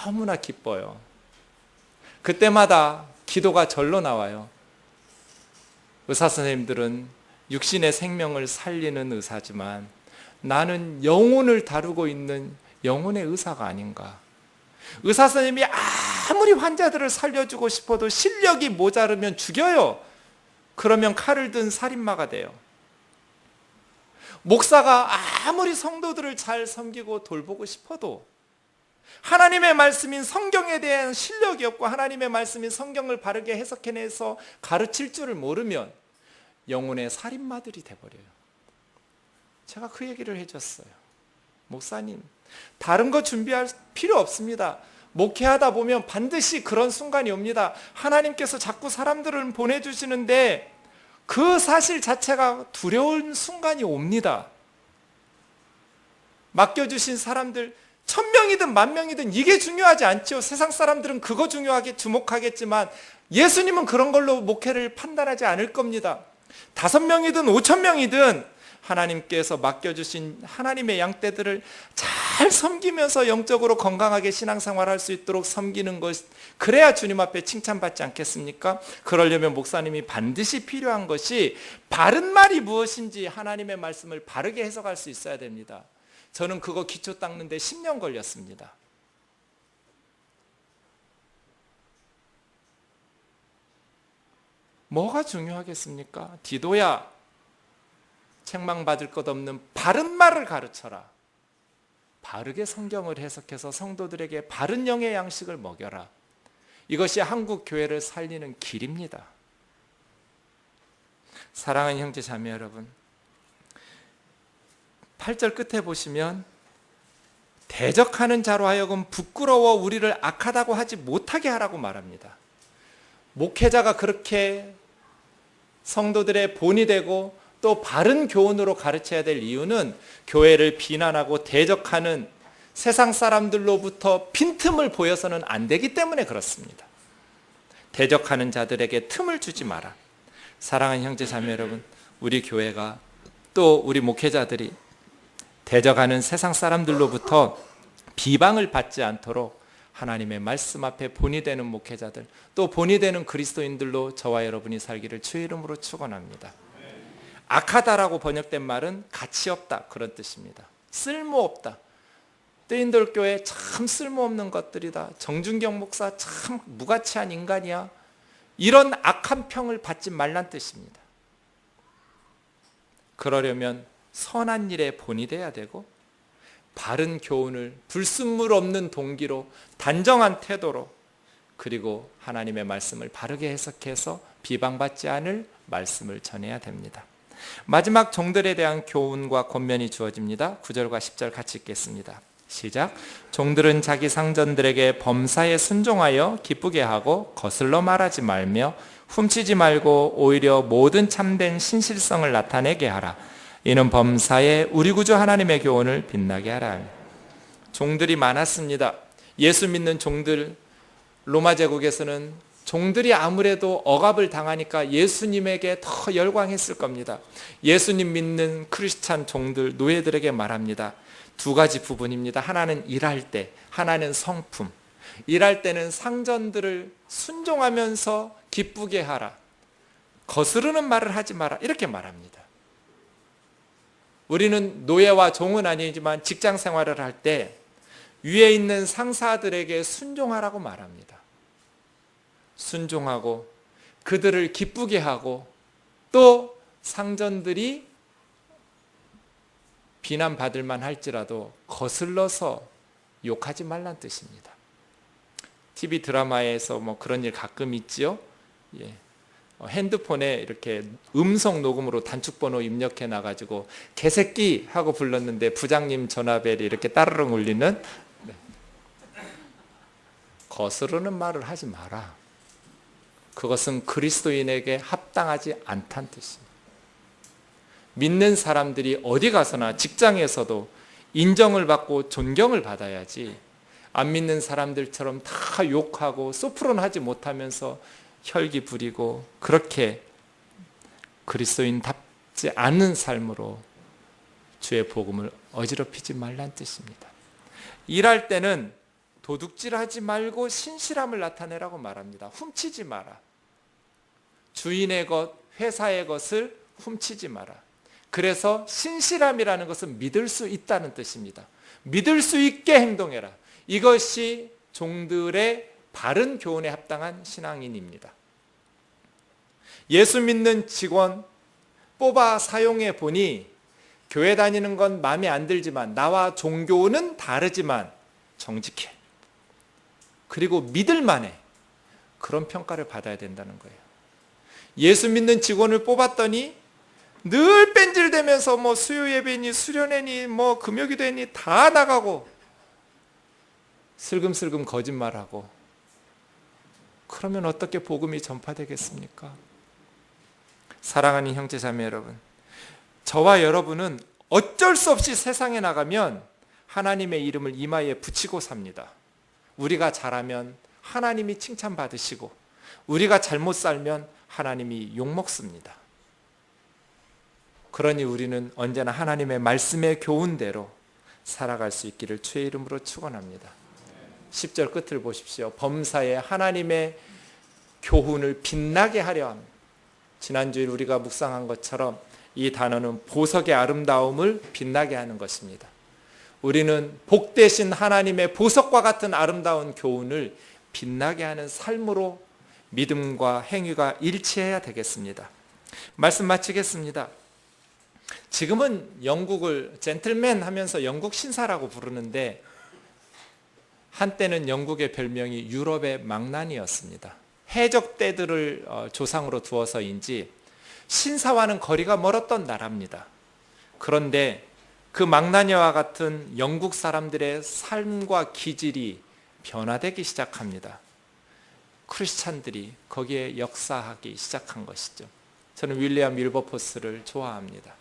너무나 기뻐요. 그때마다 기도가 절로 나와요. 의사 선생님들은 육신의 생명을 살리는 의사지만 나는 영혼을 다루고 있는 영혼의 의사가 아닌가. 의사 선생님이 아무리 환자들을 살려주고 싶어도 실력이 모자르면 죽여요. 그러면 칼을 든 살인마가 돼요. 목사가 아무리 성도들을 잘 섬기고 돌보고 싶어도 하나님의 말씀인 성경에 대한 실력이 없고 하나님의 말씀인 성경을 바르게 해석해내서 가르칠 줄을 모르면 영혼의 살인마들이 돼버려요. 제가 그 얘기를 해줬어요. 목사님, 다른 거 준비할 필요 없습니다. 목회하다 보면 반드시 그런 순간이 옵니다. 하나님께서 자꾸 사람들을 보내주시는데 그 사실 자체가 두려운 순간이 옵니다. 맡겨주신 사람들 1000명이든 10,000명이든 이게 중요하지 않죠. 세상 사람들은 그거 중요하게 주목하겠지만 예수님은 그런 걸로 목회를 판단하지 않을 겁니다. 5명이든 5,000명이든 하나님께서 맡겨주신 하나님의 양떼들을 잘 섬기면서 영적으로 건강하게 신앙생활할 수 있도록 섬기는 것, 그래야 주님 앞에 칭찬받지 않겠습니까? 그러려면 목사님이 반드시 필요한 것이 바른 말이 무엇인지 하나님의 말씀을 바르게 해석할 수 있어야 됩니다. 저는 그거 기초 닦는데 10년 걸렸습니다. 뭐가 중요하겠습니까? 디도야, 책망받을 것 없는 바른 말을 가르쳐라. 바르게 성경을 해석해서 성도들에게 바른 영의 양식을 먹여라. 이것이 한국 교회를 살리는 길입니다. 사랑하는 형제 자매 여러분, 8절 끝에 보시면 대적하는 자로 하여금 부끄러워 우리를 악하다고 하지 못하게 하라고 말합니다. 목회자가 그렇게 성도들의 본이 되고 또 바른 교훈으로 가르쳐야 될 이유는 교회를 비난하고 대적하는 세상 사람들로부터 빈틈을 보여서는 안 되기 때문에 그렇습니다. 대적하는 자들에게 틈을 주지 마라. 사랑하는 형제 자매 여러분, 우리 교회가 또 우리 목회자들이 대적하는 세상 사람들로부터 비방을 받지 않도록 하나님의 말씀 앞에 본이 되는 목회자들, 또 본이 되는 그리스도인들로 저와 여러분이 살기를 주의 이름으로 축원합니다. 악하다라고 번역된 말은 가치 없다, 그런 뜻입니다. 쓸모없다. 뜨인돌 교회 참 쓸모없는 것들이다. 정준경 목사 참 무가치한 인간이야. 이런 악한 평을 받지 말란 뜻입니다. 그러려면 선한 일에 본이 돼야 되고 바른 교훈을 불순물 없는 동기로 단정한 태도로, 그리고 하나님의 말씀을 바르게 해석해서 비방받지 않을 말씀을 전해야 됩니다. 마지막 종들에 대한 교훈과 권면이 주어집니다. 9절과 10절 같이 읽겠습니다. 시작. 종들은 자기 상전들에게 범사에 순종하여 기쁘게 하고 거슬러 말하지 말며 훔치지 말고 오히려 모든 참된 신실성을 나타내게 하라. 이는 범사에 우리 구주 하나님의 교훈을 빛나게 하라. 종들이 많았습니다. 예수 믿는 종들, 로마 제국에서는 종들이 아무래도 억압을 당하니까 예수님에게 더 열광했을 겁니다. 예수님 믿는 크리스찬 종들, 노예들에게 말합니다. 두 가지 부분입니다. 하나는 일할 때, 하나는 성품. 일할 때는 상전들을 순종하면서 기쁘게 하라. 거스르는 말을 하지 마라. 이렇게 말합니다. 우리는 노예와 종은 아니지만 직장 생활을 할 때 위에 있는 상사들에게 순종하라고 말합니다. 순종하고 그들을 기쁘게 하고 또 상전들이 비난받을 만 할지라도 거슬러서 욕하지 말란 뜻입니다. TV 드라마에서 뭐 그런 일 가끔 있지요. 예. 핸드폰에 이렇게 음성 녹음으로 단축번호 입력해 놔가지고 개새끼 하고 불렀는데 부장님 전화벨이 이렇게 따르릉 울리는, 네. 거스르는 말을 하지 마라. 그것은 그리스도인에게 합당하지 않다는 뜻입니다. 믿는 사람들이 어디 가서나 직장에서도 인정을 받고 존경을 받아야지, 안 믿는 사람들처럼 다 욕하고 소프론하지 못하면서 혈기 부리고 그렇게 그리스도인답지 않은 삶으로 주의 복음을 어지럽히지 말란 뜻입니다. 일할 때는 도둑질하지 말고 신실함을 나타내라고 말합니다. 훔치지 마라. 주인의 것, 회사의 것을 훔치지 마라. 그래서 신실함이라는 것은 믿을 수 있다는 뜻입니다. 믿을 수 있게 행동해라. 이것이 종들의 바른 교훈에 합당한 신앙인입니다. 예수 믿는 직원 뽑아 사용해 보니 교회 다니는 건 마음에 안 들지만 나와 종교는 다르지만 정직해. 그리고 믿을 만해. 그런 평가를 받아야 된다는 거예요. 예수 믿는 직원을 뽑았더니 늘 뺀질대면서 뭐 수요 예배니 수련회니 뭐 금요기도니 다 나가고 슬금슬금 거짓말하고, 그러면 어떻게 복음이 전파되겠습니까? 사랑하는 형제자매 여러분, 저와 여러분은 어쩔 수 없이 세상에 나가면 하나님의 이름을 이마에 붙이고 삽니다. 우리가 잘하면 하나님이 칭찬받으시고, 우리가 잘못 살면 하나님이 욕먹습니다. 그러니 우리는 언제나 하나님의 말씀의 교훈대로 살아갈 수 있기를 주의 이름으로 축원합니다. 10절 끝을 보십시오. 범사에 하나님의 교훈을 빛나게 하려 합니다. 지난주에 우리가 묵상한 것처럼 이 단어는 보석의 아름다움을 빛나게 하는 것입니다. 우리는 복되신 하나님의 보석과 같은 아름다운 교훈을 빛나게 하는 삶으로 믿음과 행위가 일치해야 되겠습니다. 말씀 마치겠습니다. 지금은 영국을 젠틀맨 하면서 영국 신사라고 부르는데, 한때는 영국의 별명이 유럽의 망나니였습니다. 해적대들을 조상으로 두어서인지 신사와는 거리가 멀었던 나라입니다. 그런데 그 망나니와 같은 영국 사람들의 삶과 기질이 변화되기 시작합니다. 크리스찬들이 거기에 역사하기 시작한 것이죠. 저는 윌리엄 윌버포스를 좋아합니다.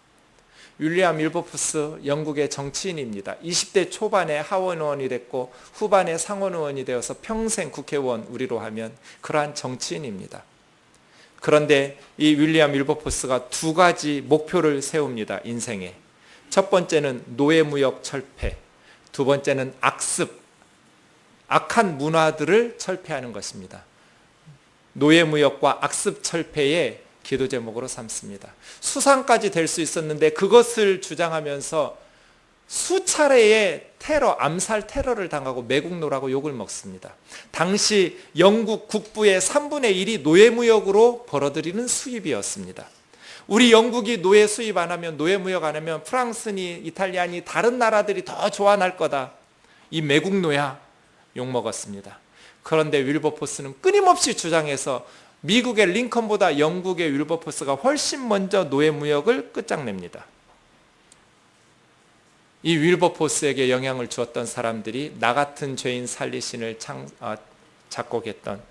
윌리엄 윌버포스 영국의 정치인입니다. 20대 초반에 하원의원이 됐고 후반에 상원의원이 되어서 평생 국회의원, 우리로 하면 그러한 정치인입니다. 그런데 이 윌리엄 윌버포스가 두 가지 목표를 세웁니다. 인생에. 첫 번째는 노예무역 철폐, 두 번째는 악습, 악한 문화들을 철폐하는 것입니다. 노예무역과 악습 철폐의 기도 제목으로 삼습니다. 수상까지 될 수 있었는데 그것을 주장하면서 수차례의 테러, 암살 테러를 당하고 매국노라고 욕을 먹습니다. 당시 영국 국부의 3분의 1이 노예무역으로 벌어들이는 수입이었습니다. 우리 영국이 노예 수입 안 하면, 노예무역 안 하면 프랑스니 이탈리아니 다른 나라들이 더 좋아할 거다. 이 매국노야 욕 먹었습니다. 그런데 윌버포스는 끊임없이 주장해서 미국의 링컨보다 영국의 윌버포스가 훨씬 먼저 노예무역을 끝장냅니다. 이 윌버포스에게 영향을 주었던 사람들이 나 같은 죄인 살리신을 작곡했던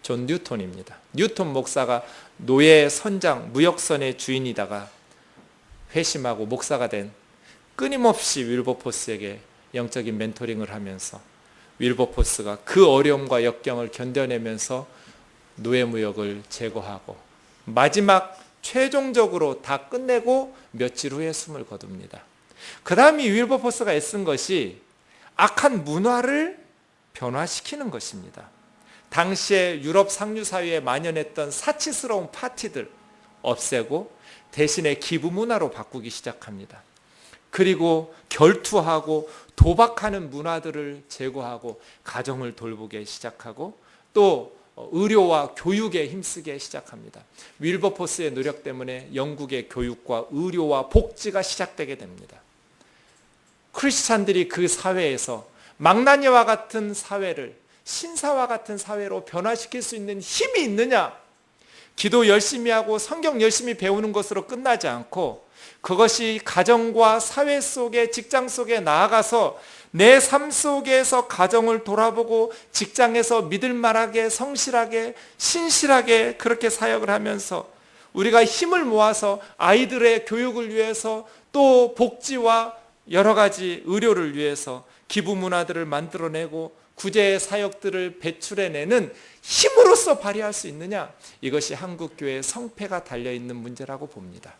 존 뉴턴입니다. 뉴턴 목사가 노예 선장, 무역선의 주인이다가 회심하고 목사가 된, 끊임없이 윌버포스에게 영적인 멘토링을 하면서 윌버포스가 그 어려움과 역경을 견뎌내면서 노예무역을 제거하고 마지막 최종적으로 다 끝내고 며칠 후에 숨을 거둡니다. 그 다음 이 윌버포스가 애쓴 것이 악한 문화를 변화시키는 것입니다. 당시에 유럽 상류사회에 만연했던 사치스러운 파티들 없애고 대신에 기부 문화로 바꾸기 시작합니다. 그리고 결투하고 도박하는 문화들을 제거하고 가정을 돌보기 시작하고 또 의료와 교육에 힘쓰게 시작합니다. 윌버포스의 노력 때문에 영국의 교육과 의료와 복지가 시작되게 됩니다. 크리스찬들이 그 사회에서 망나니와 같은 사회를 신사와 같은 사회로 변화시킬 수 있는 힘이 있느냐? 기도 열심히 하고 성경 열심히 배우는 것으로 끝나지 않고 그것이 가정과 사회 속에, 직장 속에 나아가서 내 삶 속에서 가정을 돌아보고 직장에서 믿을만하게, 성실하게, 신실하게 그렇게 사역을 하면서 우리가 힘을 모아서 아이들의 교육을 위해서 또 복지와 여러 가지 의료를 위해서 기부 문화들을 만들어내고 구제의 사역들을 배출해내는 힘으로써 발휘할 수 있느냐? 이것이 한국교회의 성패가 달려있는 문제라고 봅니다.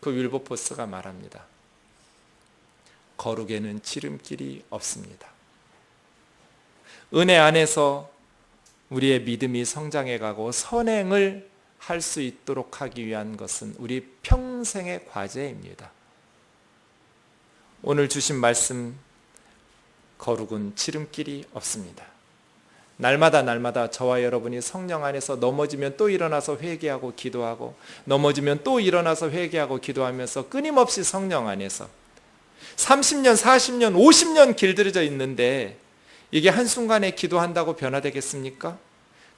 그 윌버포스가 말합니다. 거룩에는 지름길이 없습니다. 은혜 안에서 우리의 믿음이 성장해가고 선행을 할 수 있도록 하기 위한 것은 우리 평생의 과제입니다. 오늘 주신 말씀, 거룩은 지름길이 없습니다. 날마다 저와 여러분이 성령 안에서 넘어지면 또 일어나서 회개하고 기도하고 넘어지면 또 일어나서 회개하고 기도하면서 끊임없이 성령 안에서 30년, 40년, 50년 길들여져 있는데 이게 한순간에 기도한다고 변화되겠습니까?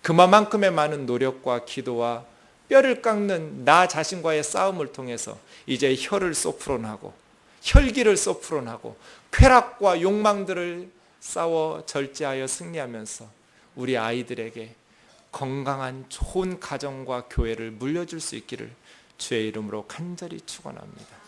그만큼의 많은 노력과 기도와 뼈를 깎는 나 자신과의 싸움을 통해서 이제 혀를 소프론하고 혈기를 소프론하고 쾌락과 욕망들을 싸워 절제하여 승리하면서 우리 아이들에게 건강한 좋은 가정과 교회를 물려줄 수 있기를 주의 이름으로 간절히 축원합니다.